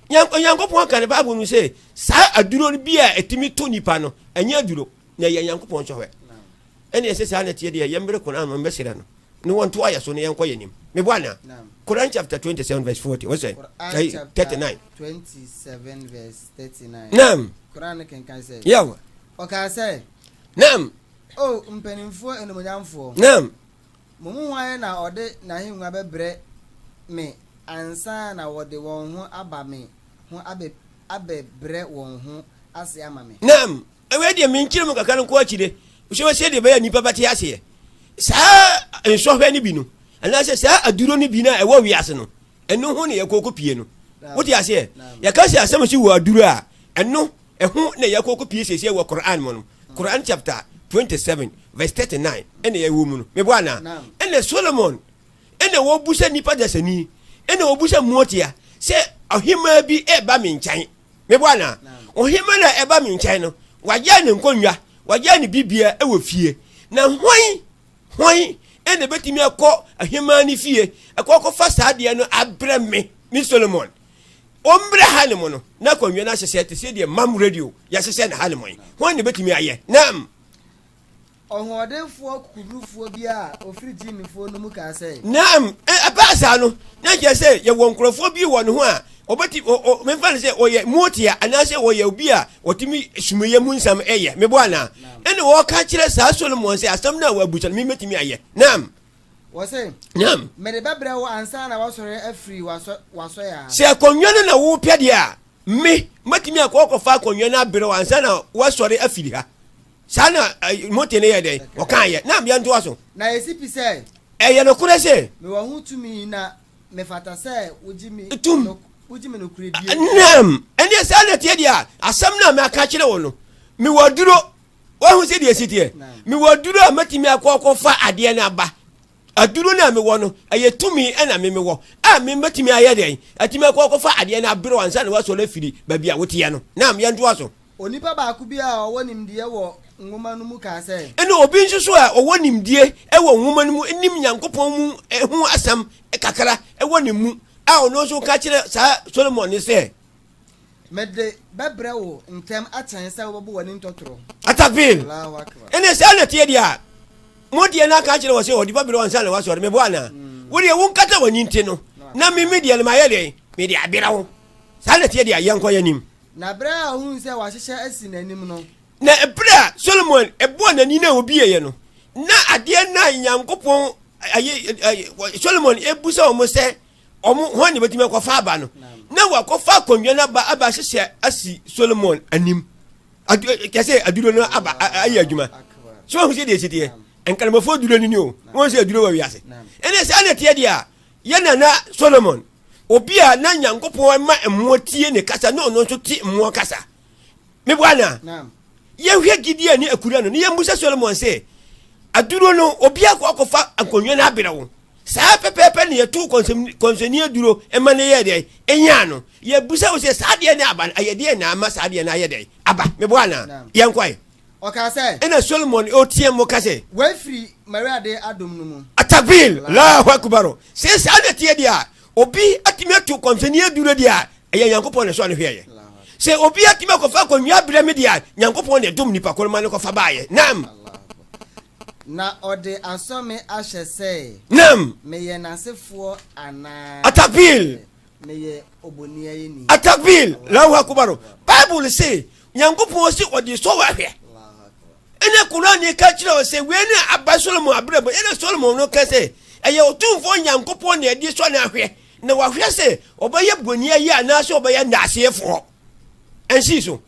Yankopɔn kan Bible no se sa aduro bi a etimi to nipa no anya aduro na ya Yankopɔn so hwe ene ese sa na tie de ya mbere Quran no mbesira no ne wonto aya so ne yanko yenim me bwana Quran chapter 27 verse 40 what's it 39 27 verse 39 nam Quran kan say yawa o ka say nam oh mpanimfo enomonyamfo nam mumu wan na ode na hinwa bebre me ansa na wode won ho aba me ho abebre won ho ase ama me nam ewe de me nkire mu kakran ko akide wo se de be ya nipa bate ase sa ensohwe ni bi no ana se sa aduro ni bi na ewo wiase no eno ho ne yakoko pie no woti ase ya ka se asem si wo aduro a eno eho ne yakoko pie sese wo Quran mo no Quran chapter 27 verse 39 ene ya wo mu no me bwana ene Solomon ene wo busa nipa dasani ene wo busa muotia se ohima bi eba me nkyan me bwana ohima na eba me nkyan no wagya ne nkonwa wagya ne bibia ewo fie na hwan ene betimi akọ ahima ni fie akọ fa saade no abre me Solomon ombre halimo no na konwa na hyese te se de mam radio ya hyese na halimo hwan ne betimi aye nam ohodefo kurufuo bia ofiri jinifo no mu ka say nam abasa no na je say ye wonkrofo bi wo no ho a obeti me fa say oye muotia anase oye obi a otimi sumeye mu nsam eye me bwana ene wo ka kire sa Solomon say asam na wa buchan me metimi aye nam wo say nam me de bebre wo ansa na wasore afiri waso ya se konwa na wo pede a me metimi akokofa konwa na bere wo ansa na wasore afiri ha sana motene ye de o kan ye nam ye nto aso na esipi say eye no kure se me wo hutumi na me fata say ujimi no kure die nam ene ɛne saa na tie dia asɛm na me aka kyerɛ wo no me waduro wahu sɛ deɛ sitie me waduro a matimi akɔkɔfa adeɛ na aba aduro na me wɔ no ɛyɛ tumi ɛna me wɔ a me matimi ayɛ dɛn atimi akɔkɔfa adeɛ na abere wansa na wasɔ na firi baabi a woteɛ no na me yɛntoa so onipa baako bi a ɔwɔ nimdeɛ wɔ nwoma no mu ka sɛ ɛne obi nso so a ɔwɔ nimdeɛ ɛwɔ nwoma no mu nim Nyankopɔn mu ho asɛm kakra ɛwɔ ne mu a ɔno nso ka kyerɛ saa Solomon ne sɛ mede bɛbrɛ wo ntɛm akyɛn sɛ wobɛbɔ w'ani ntɔtoro atapil ɛne saa na tie deɛ mo deɛ na ka kyerɛ wɔ sɛ ɔde bɛbrɛ wansa na wasɔre mebɔ ana wodeɛ wonkata w'ani nti no na meme deɛ no mayɛ deɛ mede aberɛ wo saa na tie deɛ yɛnkɔ yɛnim na berɛ a wohu sɛ wahyehyɛ asi n'anim no na ɛberɛ a Solomon ɛbɔɔ n'ani na obieyɛ no na adeɛ na Nyankopɔn Solomon ɛbu sɛ ɔmo sɛ ɔmo hɔ ne bɛtumi akɔfa aba no na wakɔfa akonnwa no aba hyehyɛ asi Solomon anim kɛsɛ aduro no aba ayɛ adwuma so wahu sɛ deɛ ɛsiteɛ ɛnkaramɔfoɔ aduro no ni o wɔn sɛ aduro wɔ wiase ɛne saa na teɛ deɛ a yɛna na Solomon obi a na Nyankopɔn ma mmoa tie ne kasa na ɔno nso te mmoa kasa mebo ana yɛhwɛ Gideon ne akura no ne yɛmmu sɛ Solomon sɛ aduro no obi akɔfa akonnwa no abrɛ wo saa pɛpɛpɛ ne yɛto kɔnsɛni aduro ɛma ne yɛ deɛ ɛnya no yɛbusa wo sɛ saa deɛ ne aba ayɛ deɛ na ama saa deɛ na ayɛ deɛ aba mebo ana yɛnkɔe ɔka sɛ ɛna Solomon ɔteɛ mo ka sɛ wafiri Awurade adom no mu atabil Allahu akbar sɛ saa na teɛ deɛ a obi atimi ato kɔnsɛni aduro deɛ a ɛyɛ Nyankopɔn ne so ne hwɛyɛ sɛ obi atimi akɔfa akonnwa abrɛ me deɛ a Nyankopɔn ne dom nipa koroma ne kɔfa baayɛ nam na ɔde asɔme ahyɛ sɛ nam meyɛ n'asefoɔ anaa atabil meyɛ obonia yɛni atabil Allahu akbar Bible say Nyankopɔn si ɔde so wahwɛ ɛne Quran ne ka kyerɛ sɛ wei ne aba Solomon abrɛ bo ɛne Solomon no ka sɛ ɛyɛ otumfoɔ Nyankopɔn ne ɛde so na ahwɛ na wahwɛ sɛ ɔbɛyɛ bonia yi anaasɛ ɔbɛyɛ ndaaseɛfoɔ ɛnsi so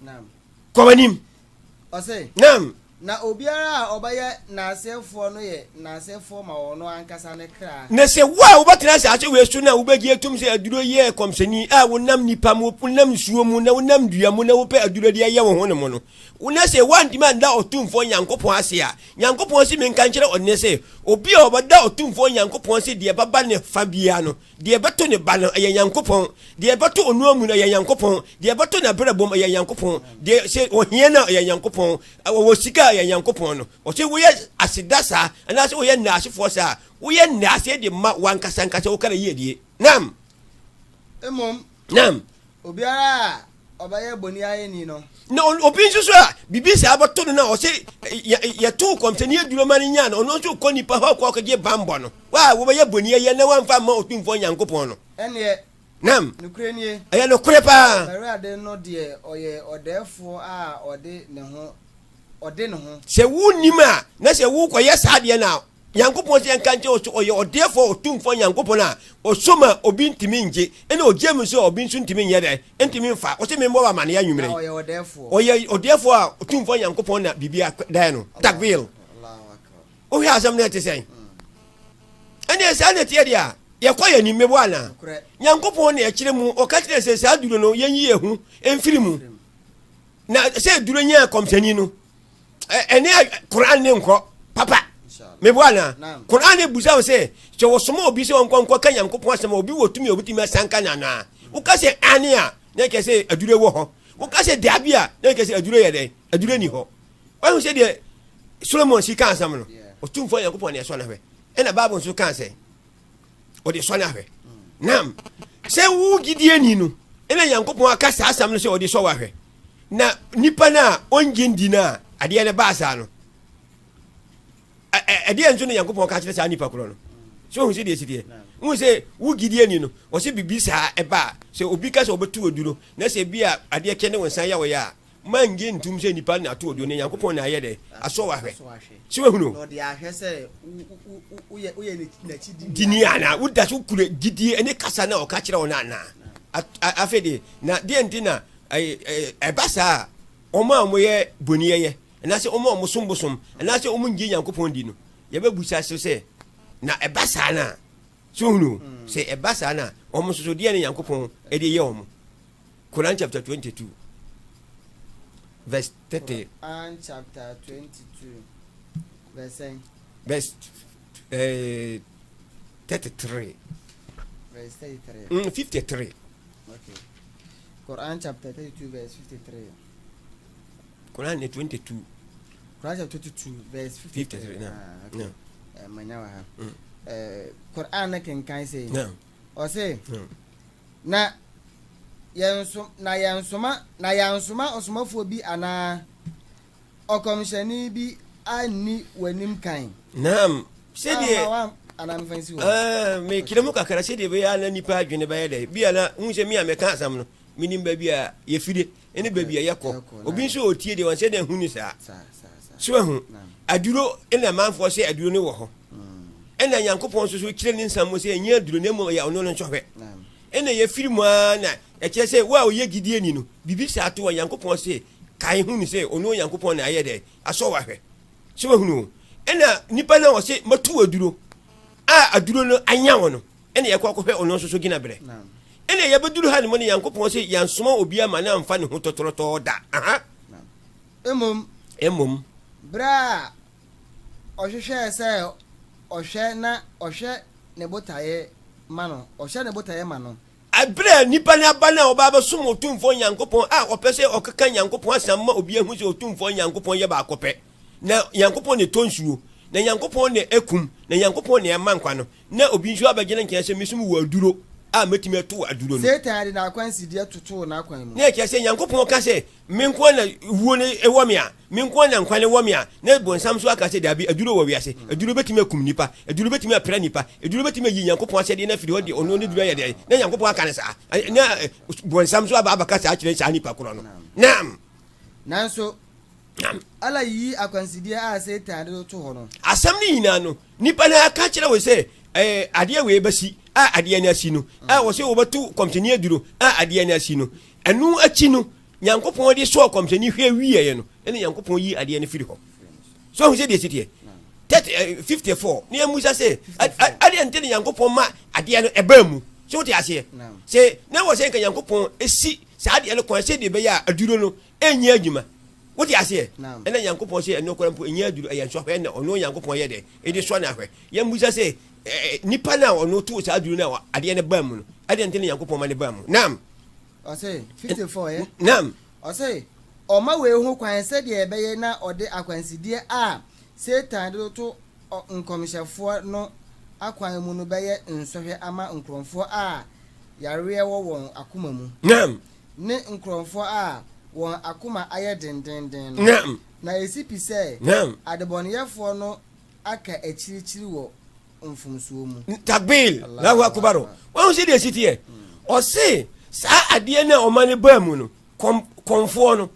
kɔmanim ɔsɛ nam na obiara a ɔbɛyɛ n'asefoɔ no yɛ n'asefoɔ ma ɔno ankasa ne kra na sɛ wo a wobɛtena asase wei so na wobɛgye atum sɛ aduro yɛ kɔmsɛni a wonam nipa mu wonam nsuo mu na wonam dua mu na wopɛ aduro de ayɛ wo ho ne mu no wona sɛ woantimi anda ɔtumfoɔ Nyankopɔn ase a Nyankopɔn se menka nkyerɛ ɔne sɛ obi a ɔbɛda ɔtumfoɔ Nyankopɔn se deɛ bɛba ne fa biara no deɛ bɛto ne ba no ɛyɛ Nyankopɔn deɛ bɛto ɔnoa mu no ɛyɛ Nyankopɔn deɛ bɛto ne abrɛbom ɛyɛ Nyankopɔn deɛ sɛ ɔhia no ɛyɛ Nyankopɔn wɔwɔ sika ɛyɛ Nyankopɔn no ɔsɛ woyɛ aseda saa anaasɛ woyɛ nnaasefoɔ saa woyɛ nnaase de ma wankasa nkasa wokara yie die nam nam obiara a ɔbɛyɛ bonia yɛni no na obi nso so a bibi saa bɛto no na ɔsɛ yɛto kɔmsɛni aduro ma no nya no ɔno nso kɔ nipa hɔ kɔkɔgye bambɔ no wa wobɛyɛ bonia yɛ na wamfa ma ɔtumfoɔ Nyankopɔn no ɛneɛ nam nokure nie ɛyɛ nokorɛ paa Awurade no deɛ ɔyɛ ɔdɛɛfoɔ a ɔde ne ho sɛ wonim a na sɛ wokɔyɛ saa deɛ no a Nyankopɔn sɛ yɛnka nkyɛ ɔyɛ ɔdeɛfoɔ ɔtumfoɔ Nyankopɔn a ɔsoma obi ntimi ngye ɛne ɔgye mu sɛ obi nso ntimi nyɛ dɛ ntimi mfa ɔsɛ memmɔ wɔ amane anwummerɛ ɔyɛ ɔdeɛfoɔ a ɔtumfoɔ Nyankopɔn na biribi dae no takbil wohwɛ asɛm no ɛte sɛn ɛne saa na teɛ deɛ a yɛkɔ yɛ nimmɛbɔ ana Nyankopɔn na ɛkyerɛ mu ɔka kyerɛ sɛ saa duro no yɛnyi yɛ ho ɛmfiri mu na sɛ duro nyɛ kɔmsɛni no ɛne Quran ne nkɔ papa mebo ana Quran ne busa wo sɛ sɛ wɔsoma obi sɛ wɔnkɔnkɔ ka Nyankopɔn asɛm obi wɔ tumi a obitumi asanka nano a woka sɛ ane a na ɛkɛ sɛ aduro wɔ hɔ woka sɛ daabi a na ɛkɛ sɛ aduro yɛ dɛn aduro ni hɔ wahu sɛ deɛ Solomon si ka asɛm no ɔtumfoɔ Nyankopɔn ne ɛsɔ no hwɛ ɛna Bible nso ka sɛ ɔde sɔ no hwɛ nam sɛ wo Gideoni no ɛna Nyankopɔn aka saa asɛm no sɛ ɔde sɔ wahwɛ na nipa no a ɔngye ndi no a adeɛ ne baasa no ɛdeɛ nso ne Nyankopɔn ka kyerɛ saa nipa korɔ no sɛ ohu sɛ deɛ sideɛ wohu sɛ wo Gideoni no ɔsɛ bibi saa ɛba sɛ obi ka sɛ ɔbɛto oduro na sɛ bi a adeɛ kyɛ ne wo nsan yɛ wɔyɛ a mangye ntum sɛ nipa no ato oduro ne Nyankopɔn na ayɛ dɛ asɔ wahwɛ sɛ wahu no dini ana woda so kura gidie ne kasa na ɔka kyerɛ wo no anaa afei de na deɛ nti na ɛba saa ɔma a moyɛ boniyɛyɛ ɛnaasɛ ɔma a ɔmosombosom ɛnaasɛ ɔmo ngye Nyankopɔn di no yɛbɛbusa so sɛ na ɛba saa no a sɛ hunu sɛ ɛba saa no a ɔmo soso deɛ ne Nyankopɔn ɛde yɛ ɔmo Quran chapter 22 verse 30. Quran chapter 22 verse 33. Verse 33. 53. Okay. Quran chapter 32 verse 53. Quran 22. Quran chapter 22 verse 53. No. Manyawa ha. Quran na kenkan say. No. O say. Na yansoma osomafo bi ana okomshani bi ani wanim kan. Naam. Sedi anam fancy wo. Me kiremu kakara sedi be ya na nipa adwene be ya de. Bia na hunse mi ameka asam no. Minim ba bia ye fide. Ene ba bia yakọ. Obi nso otie de won se de hunu sa. So hu. Aduro ene manfo se aduro ne wo ho. Ene Nyankopon so kire ni nsam mo se enye aduro ne mo ya ono no nchohwe. Ene ye firi mu na e kire se wa oye gidie ni no. Bibi sa to Nyankopon se kai hunu se ono Nyankopon na aye de aso wa hwe. So hunu. Ene nipa na wo se matu aduro. Aduro no anya wo no. Ene ye kwakọ hwe ono so gina bere. Ene ye beduru ha ne mo ne Nyankopon se yansoma obi ama na amfa ne ho totoroto da. Emom bra ohwehwe se ohwe na ohwe ne botaye mano ohwe ne botaye mano abra nipa na bana oba ba som otumfo Nyankopon opese okeka Nyankopon asamma obi ehu se otumfo Nyankopon ye ba akopɛ na Nyankopon ne tonsuo na Nyankopon ne ekum na Nyankopon ne emankwa no na obi nso abagye nkan se misum wo aduro metime to aduro no Satan na akwansi de toto na akwan mu na kia se Nyankopon ka se menko na wuo ne ewo me a menko na nkwane wo me a na bonsam so aka se dabi aduro wo wiase aduro betime akum nipa aduro betime apra nipa aduro betime yi Nyankopon ase de na firi hodi ono ne duro ye de na Nyankopon aka ne sa na bonsam so aba ka sa akire sa nipa koro no nam nanso ala yi akwansi de a Satan de to ho no asam ni ina no nipa na aka kire we se ade we basi ade na asi no wo se wo batu komteni aduro ade na asi no anu achi no Nyankopon de so komteni hwe wiye no ene Nyankopon yi ade na firi ho so hu se de sitie 54 ne Musa se ade ante Nyankopon ma ade no eba mu so te ase se na wo se nka Nyankopon esi sa ade no kon se de be ya aduro no enyi adwuma wo te ase ene Nyankopon se eno korampo enyi aduro e yanso hwe na ono Nyankopon ye de e de so na hwe ya Musa se nipa na ono to sa aduru na ade ne ba mu no ade ntene Nyankopon ma ne ba mu nam o say 54 nam o say o ma we hu kwan se de ebeye na ode akwansidie Satan de to nkomhyefo no akwan mu no beye nsohwe ama nkromfo yare wo won akoma mu nam ne nkromfo won akoma aye dendenden nam na esipi se nam adeboneyefo no aka echirichiri wo mfumsuo mu takbil Allahu akbar won se de sitie o se sa ade na o mane ba mu no konfo no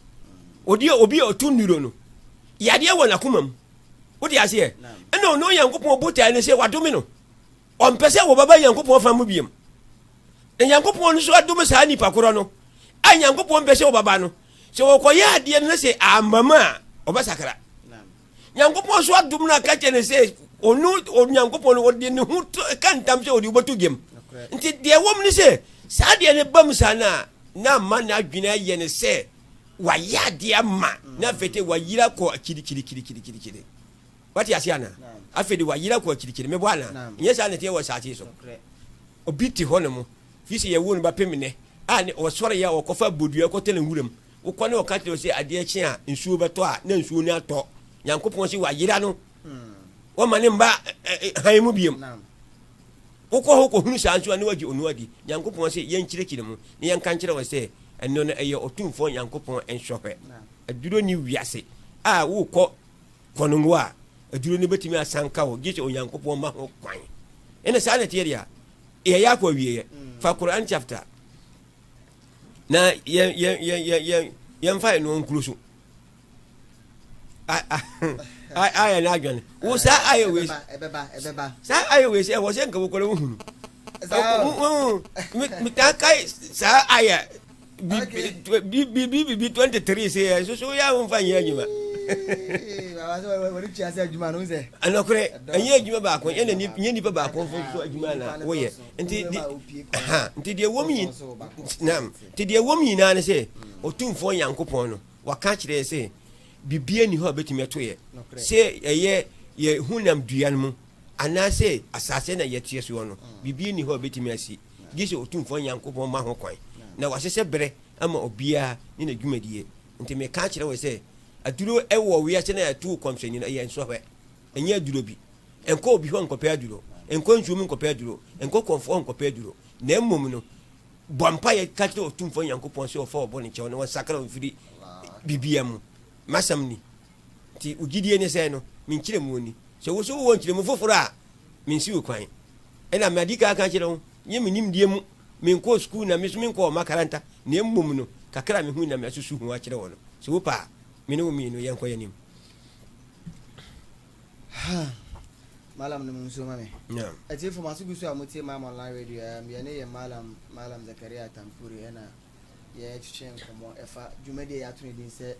obi otunuro no yade wo na akoma mu wodi ase ena ono Nyankopon bota ne se wadome no o mpese wo baba Nyankopon fa mu biem Nyankopon no so adome sa nipa koro no Nyankopon mpese wo baba no se wo koye ade ne se amama obasakara Nyankopon so adom na ka chene se onu Nyankopon wo de ne hu kan tam se wo di botu gem nti de wom ni se sa de ne bam sa na ma na adwena ye ne se wa ya de ama na fete wa yira ko kiri wati asiana afede wa yira ko kiri me bwana nye sa ne te wo sa ti so obiti ho ne mo fisi ye wonu ba pemine ne o sore ya o kofa bodua ko tele nwuram wo ko ne o ka te se ade chi a nsuo beto na nsuo ni ato Nyankopon si wa yira no wo mane mba han mu biem wo ko hunu sa nsuo ne waji onu adi Nyankopon se yen kirekire mu ne yen kan kire wo se eno no eye otumfo Nyankopon enhwehwe aduro ni wiase wo ko konungo aduro ni betimi asanka wo giche Nyankopon ma ho kwan ene sa na tieria ya kwa wiye fa Quran chapter na yen fa no nkulusu aya na adwane wo sa aya we ebeba sa aya we se wo se nka wo kore hunu mi ta kai sa aya bi 23 se so ya won fa yin anyima wari tia se adwuma no nse anokore enye adwuma ba ko ene ni nipa ba ko so adwuma na wo ye nti de womi nam nti de womi na ne se otumfo Nyankopɔn no waka kire se bibie ni ho betumi to ye se ye hunam dua no mu anase asase na yetie so no bibie ni ho betumi asi gise otumfo Nyankopɔn ma ho kwan na wasese bere ama obia ni na dwumadie nti me ka kire we se aduro ewo wi ache na atu komseni na ye nso hwe enye aduro bi enko obi ho nkopɛ aduro enko nsumu nkopɛ aduro enko konfo nkopɛ aduro na emmom no bompa ye ka kire otumfo Nyankopɔn se ofa obo ne chewo na wasakra ofiri bibia mu masam ni ti ugidie ne se no min kire mu oni se wo so wo nkire mu foforo a min si okwan ena madika ka kire ho nye minim die mu min ko school na min ko makaranta na emmom no kakra me hu na me asusu hu a kire wo no se wo pa minu yanko yanim malam no munso mame yeah ati for masu gusu amutie mama online radio ya ne ye malam Zakaria Tampuri ena ye chichen komo efa dwumade ya tuni din se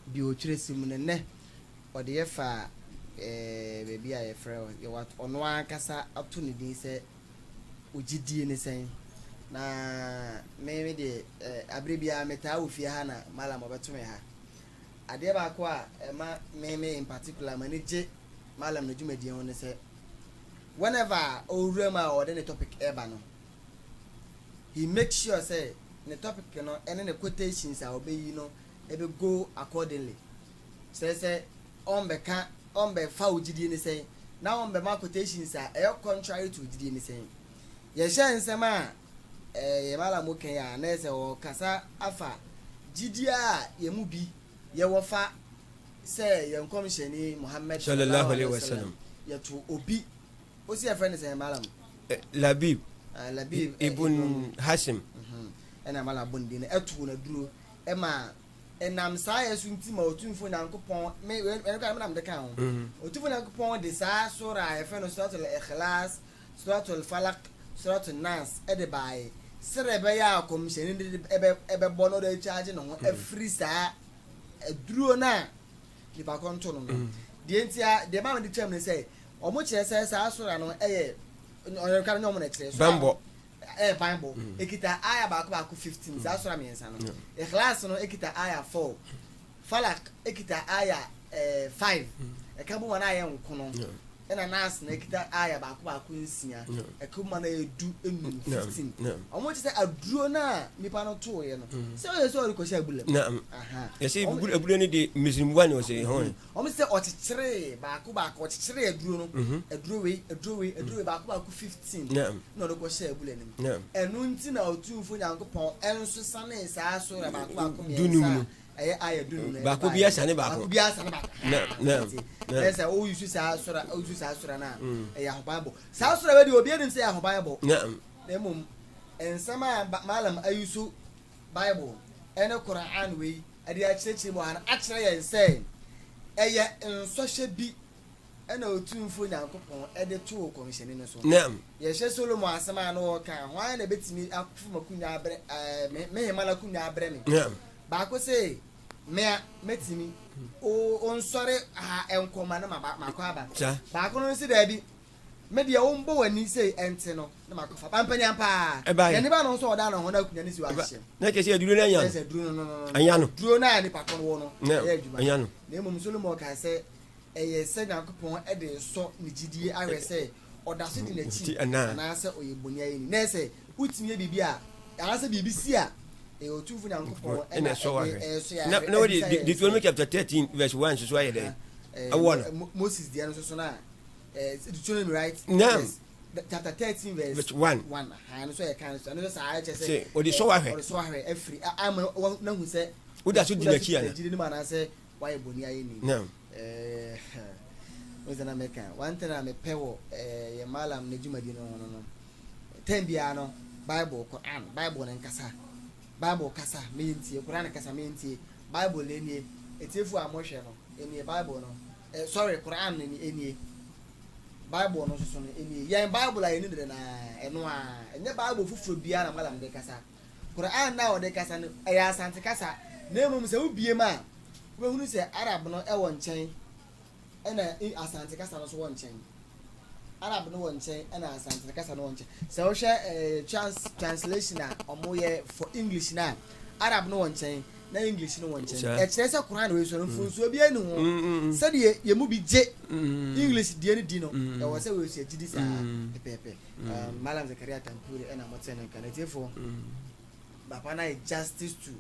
bi o kyeresimu ne ode ye fa bebi a ye frɛ ye wat ono akasa atuni din se ogidie ne sen na me de abrebia meta ofie ha na malam obetume ha ade ba ko a me in particular manage malam no dwumadi on se whenever orema or the topic eba no he makes sure say the topic no and the quotations are obey no ebe go accordingly say on be fa ugidi ni say now on be ma quotations are contrary to ugidi ni say ye hye nsema ye malam okan ya na say o kasa afa gidia ye mu bi ye wofa say ye commissioni Muhammad sallallahu alaihi wasallam ye to obi o si friend say malam Labib ibn Hashim ena malam bondi na etu na duro e ma enam sa yesu ntima otumfo Nyankopɔn me ka me nam de kan otumfo Nyankopɔn de sa sura e fe no suratul ikhlas suratul falaq suratul nas e de bai sere be ya komisheni de ebe bono de charge no every sa duro na ni ba konto no de ntia de ma de twam ne say omo kire say sa sura no eye on ka no mo na kire so bambo Bible ekita aya ba ko 15 sa sura me nsa no ikhlas no ekita aya 4 falak ekita aya 5 e ka bo na aya nkono ena nas na ekita aya ba ko nsia e ka bo na edu enu 15 omo kire say aduro na nipa no to ye no se o so ko sha bule aha ye say bule ni de muslim one o say hon omo say o chichire ba ko chichire aduro no aduro we ba ko 15 no do ko sha bule ni enu nti na otumfo Nyankopɔn enso sane sa so ra ba ko dunum aya dunum ba ko biya sane ba ko na say o yusu sa sura na ya ho Bible sa sura we de obi enim say ya ho Bible na mum ensama malam ayusu Bible ene Quran we ade a kyerɛkyerɛ mu ana akyerɛ yɛn sɛ ɛyɛ nsɔhwɛ bi ena otumfo Nyankopɔn ede to commission no so ye hye Solomon asema na wo kan ho ana betimi akofo makunya abre me hemala kunya abre me ba ko se me metimi o nsɔre ha enkoma na makɔ aba ba ko no si da bi me de wo mbo wani sei ente no na makofa pampanya pa ya ni ba no so oda na ho na kunya ni si wa hye na ke se duro na anya se duro no anya no duro na ni pa ko wo no anya no na emom Solomon ka se eye se Nyankopɔn e de so ni gidie awe se oda so di na chi na se oyeboni ayi ni na se utimi bibi a ana se bibi si a e otufu Nyankopɔn e na so na Deuteronomy chapter 13 verse 1 so aye there awon Moses dia no so na Deuteronomy right yes chapter 13 verse 1 and so you can so no say I just say o de so wa hwe every am na hu say o da so di na kia na di ni ma na say why boni ayi ni no o zana meka one thing na me pewo ye malam na jumadi no ten bia no Bible Quran Bible na nkasa Bible kasa me ntie Quran kasa me ntie Bible le nie etiefu amohwe no enie Bible no sorry Quran ni enie Bible no so no enie yen Bible a eni de na eno a enye Bible fufuro bia na malam de kasa Quran na o de kasa no eya asante kasa na emum se ubie ma we hunu say Arab no e won chen na asante kasa no so won chen Arab no won chen na asante kasa no won chen so wo hwe translation a omo ye for English na Arab no won chen na English no won chen e kire say Quran we so mfunso bi anu ho say de ye mu bi je English die ni di no e wo say we so gidi sa pepe Malam Zakaria Tampuri na motene kanetefo Bapa na justice to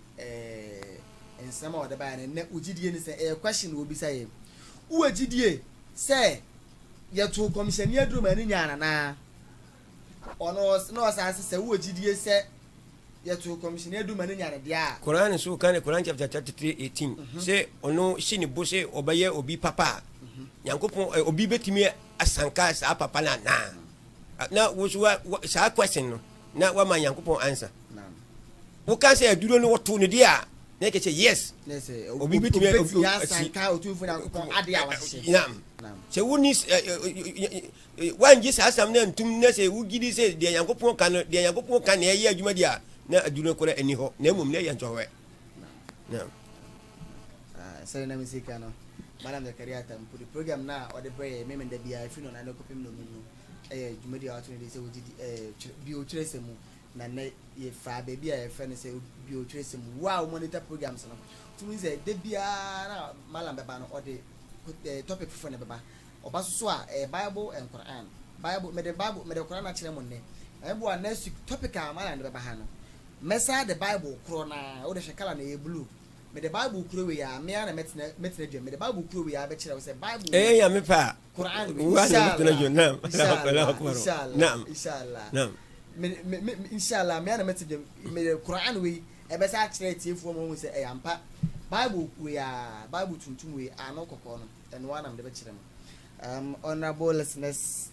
and some of the band and ugidie ni say a question will be say who agidie say ye to commission ye drum ani nyana na ono no asase say who agidie say ye to commission ye drum ani nyana dia Quran so kan Quran chapter 33:18 say ono shini bo say obaye obi papa Yankopon obi betimi asanka sa papa na wo sa question no na wa man Yankopon answer wo kan say aduro no woto ne dia na ke say yes obi betimi ya sanka otunfo Yankopon ade a wahye say woni wan ji sa sam na ntum na say wo gidi say de Yankopon kan na ye adwuma dia na aduro ko ani ho na mum na ye ntwe na say na misika no Madam Zakaria Tampuri program na or the prayer me da bia if no na no kopim no mu adwuma dia wato ne say wo gidi bio tresemu na ye fa baby a friend say bio tresemu wow monitor programs no to mean say de bia na malam beba no or the topic for ne beba oba so a Bible and Quran Bible me the Quran na kire mo ne ebo next week topic a malam beba ha no mesa the Bible kro na o de shekala na ye blue me the Bible kro we ya me na metna dwe me the Bible kro we ya be kire we say Bible ya me pa Quran inshallah inshallah me na metna me the Quran we e be sa kire tiefo mo say e ampa Bible we ya Bible tuntum we ano kokko no and one am de be kire mo honorable listeners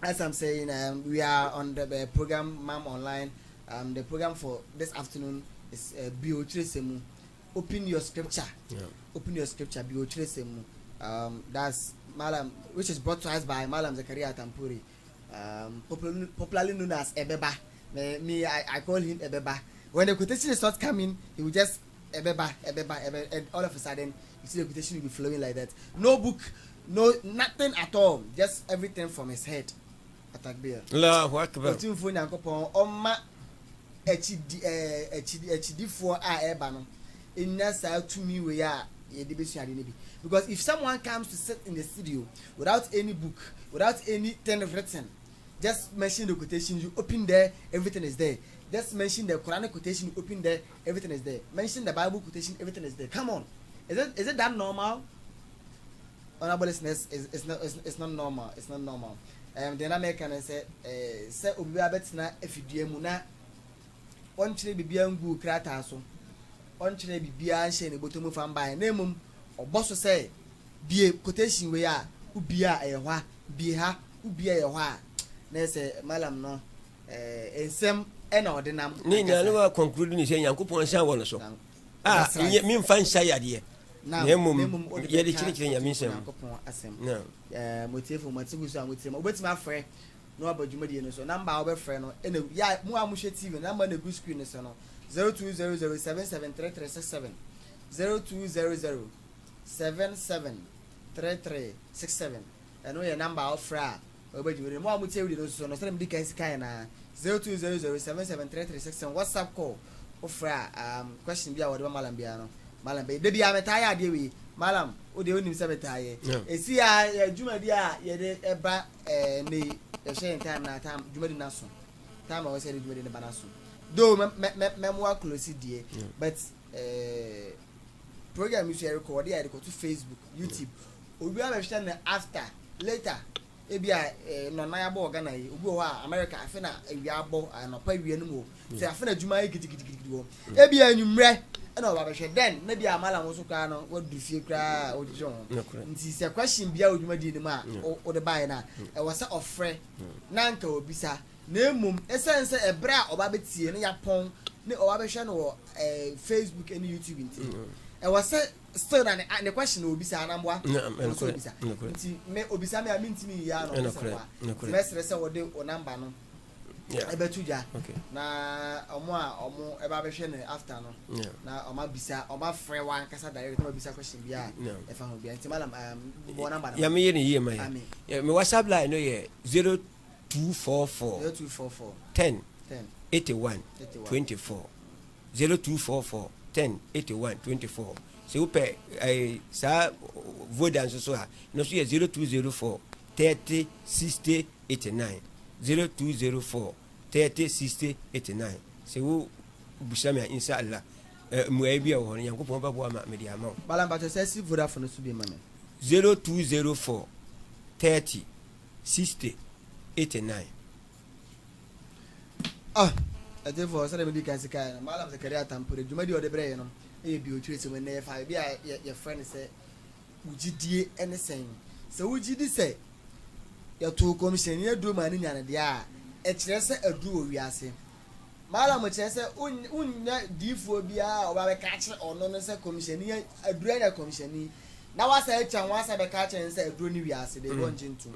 as I'm saying we are on the program Mam Online the program for this afternoon is Biotresemu. Open your scripture. Open your scripture. Biotresemu. That's Malam, which is brought to us by Malam Zakaria Tampuri, popularly known as Ebeba. I call him Ebeba. When the quotation is not coming, he will just Ebeba, and all of a sudden you see the quotation will be flowing like that. No book, no nothing at all. Just everything from his head. Atakbir. Allahu Akbar. Otimfo Nyankopon Oma HD for eba no enya sa tumi we ya ye de besu ade ne bi because if someone comes to sit in the studio without any book without anything written just mention the quotation you open there everything is there just mention the Quranic quotation you open there everything is there mention the Bible quotation everything is there come on is it that normal honorable listeners it's not normal the American say obi abetna afidie mu na on chere bibia ngu krata so on chere bibia nhye ne botomu fan ban na emum oboso say bie quotation we a ubia ehwa bie ha ubia ehwa na say malam no ensem e na odinam ni nya no wa conclude ni say Yankopon sha won so mi mfa nhya yade na emum ye de chire nya mi nsem Yankopon asem motiefo matigu so amotiem obetima afre no abadwumadi no so number a obefre no ene ya mu amuhwe TV number na good screen so no 0200773367 0200773367 eno ye number ofre a obadwumadi mu amuhwe TV no so no sele mdika sika na 0200773367 WhatsApp call ofre question bia wode malam bia no malam be de bia metaya ade we malam o de onim se betaye esi a adwumadi a ye de eba ne the time na time jumadi na so time I was saying jumadi na banaso though me more close die but program you record there go to Facebook YouTube obi a na after later ebia no na ya bo Ghana obi ho America afi na ewia abo no pa ewia no mo say afi na juma gidigidi wo ebia anwumre na oba behwe then na bia amala wo so kwa no wo du fie kra o jijo nti se question bia odwumadi ni ma o de bai na e wo se ofre na nka obisa na emum esense ebra oba betie ne yapon ne oba behwe no Facebook and YouTube nti e wo se still na ne question obisa na mboa nti me obisa me amintimi ya no so kwa mesre se wo de o number no ebetuja na omo eba be hwe ne after no na oma bisa oma frɛ wa kasa direct na bisa question bia e fa ho bia nti malam bo number ya me yene yie mai ya me WhatsApp line no ye 0244 10 81 24 0244 10 81 24 se upe sa vodan so ha no so ye 0204 30 60 89 0204 30 60 89 se wo busama inshallah muai bia wo Nyankopon ba bo ma media ma malam ba to se si Vodafone so bi ma me 0204 30 60 89 therefore say me kan sika malam Zakaria Tampore djuma di ode breye no e bi o twire se me na fa bia ye friend say ugidie ene sen se ugidi say ya to commission ya do mani nyane dia e kire se adu owiase malam kire se unya difuo bia oba be ka kire ono no se commission ya adu ya commission ni na wasa e chan wasa be ka kire se adu ni wiase de won jintu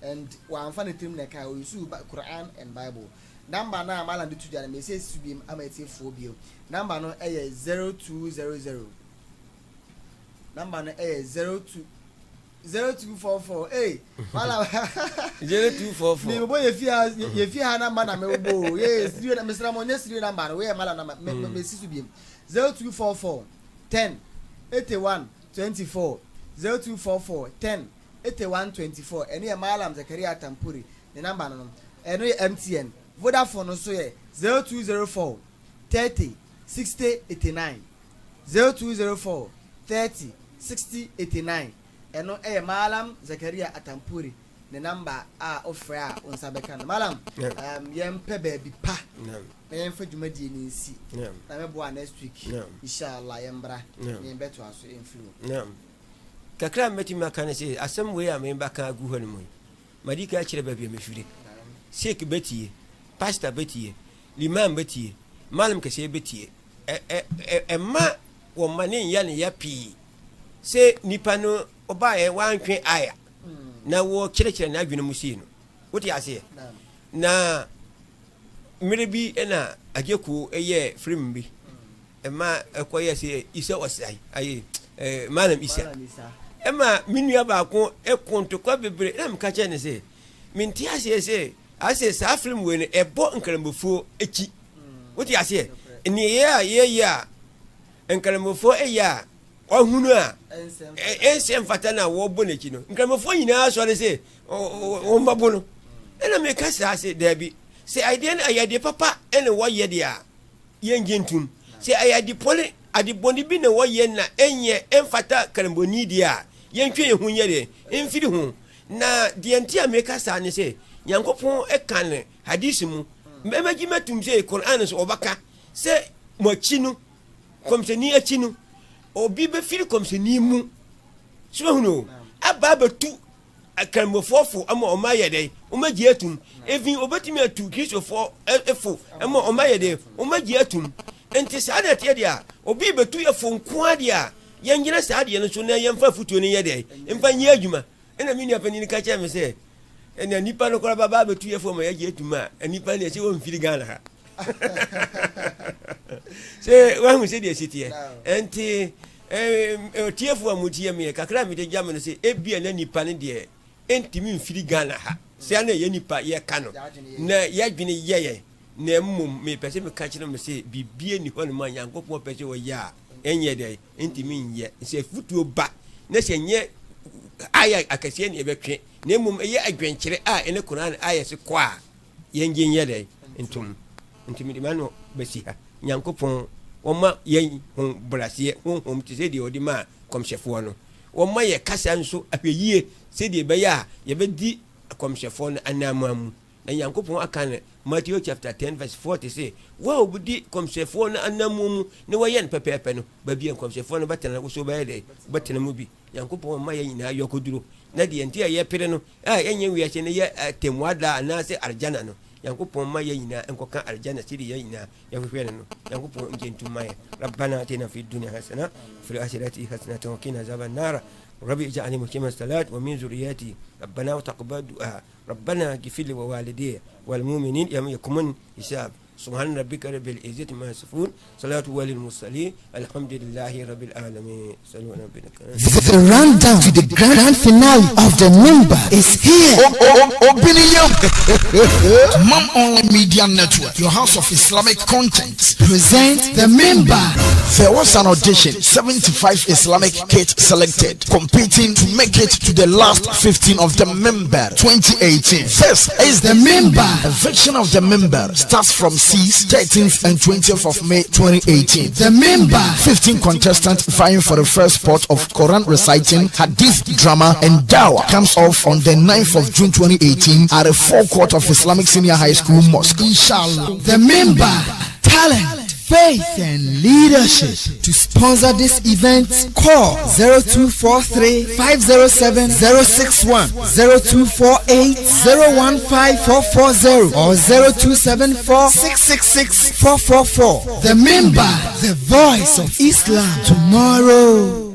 and wa amfa ne tim na ka o yusu Quran and Bible number na malam de tuja na me say subim amati phobia number no e 0200 number no e 0244 malam 0244 me boy ye fi ha number na me bo yes studio na mesra mo nya studio number no we malam na me si subim 0244 10 81 24 0244 10 81 24 ene e malam Zakaria Tampore the number no eno MTN Vodafone so ye 0204 30 60 89 0204 30 60 89 eno malam Zakaria Tampore the number offer a onsa beka no malam yempe baby pa na yemfa dwumadi ni nsi na mebo next week inshallah yembra yembeto aso influ kakra meti makane se asem we amemba ka agu hɔ no mu madika kire baby mefire sheik betie pastor betie limam betie malam kese betie ma wo mane ya ne ya pi se nipa no oba e wantwe aya na wo kire na adwene musi no woti ase na mere bi na ajeku eye frame bi ma ekoye se isa wasai aye malam isa ema minua ba ko ekonto kwa bebre na mka che ne se minti ase se ase sa film we ne ebo nkaramofo echi woti ase ni ye nkaramofo eya ohunu a ensem fatana wo bo n'echi no nkaramofo nyina so ne se o mbabo no ena me ka sa ase dabi se idea na ayade papa ene wo ye dia ye ngentum se ayade pole adi boni bi na wo ye na enye emfata karamboni dia ye ntwe ye hu ye de emfiri hu na de ntia me ka sa ne se Nyankopon ekan hadisi mu mbemagi matum se Quran so obaka se mochi no komseni achi no obi be firi komseni mu so huno ababatu akamofofo ama omayede omaji atum even obetimi atu kristofo efo ama omayede omaji atum enti saade te dia obi betu efo nko dia yengyina saade no so na yemfa futuo ne yede emfa nyi adwuma ena mini apani ka cha me se ena nipa no kora baba betu efo ma yaji atuma nipa ne se wo mfiri Ghana ha se wa hu se dia sitie enti tiefo amutie me kakra me de jam no se ebia na nipa ne de entimi mfiri Ghana ha se ana ye nipa ye ka no na ya dwene yeye na mmom me pese me ka kire me se bibie ni ho no ma Nyankopon pese wo ya enye de entimi nye se futuo ba na se nye aya akasie ne ebetwe na mmom ye adwenkire ene Quran aya se kwa ye ngenye de entimi de mano besi ha Nyankopon oma ye hon brasie hon ti se de odima komshefo no oma ye kasa nso ahweyie se de be ya ye be di komshefo no anamamu na Nyankopon akane Matthew chapter 10 verse 40 say wa obudi komshefo no anamumu ne wa yen pepepe no ba bi komshefo no batena wo so ba ye de batena mu bi Nyankopon ma ye nyina yokoduro na de enti ye pere no enye wiase ne ye temwada na se arjana no yankopɔn ma yɛ nyinaa nkɔka aljanna sidi yɛ nyinaa yɛhwehwɛ no yankopɔn ngentu ma yɛ rabbana atina fid dunya hasana fil akhirati hasanatan wa qina azaban nar rabbi ij'alni muqima as-salat wa min zurriyyati rabbana wa taqabbal du'a rabbana ighfir li wa walidayya wal mu'minin yawma yaqumun hisab سبحان ربك رب العزة ما يصفون صلاة وللمرسلين الحمد لله رب العالمين. The rundown to the grand finale of the member is here. Mom Online Media Network, your house of Islamic content, present the member. There was an audition, 75 Islamic kids selected, competing to make it to the last 15 of the member 2018. This is the member. Eviction of the member starts from 13th and 20th of May 2018. The member 15 contestants vying for the first spot of Quran reciting, Hadith drama and Dawah comes off on the 9th of June 2018 at the forecourt of Islamic Senior High School Mosque. Inshallah. The member talent, faith and leadership. To sponsor this event, call 0243 507 061, 0248 015 440 or 0274 666 444. The member, the voice of Islam tomorrow.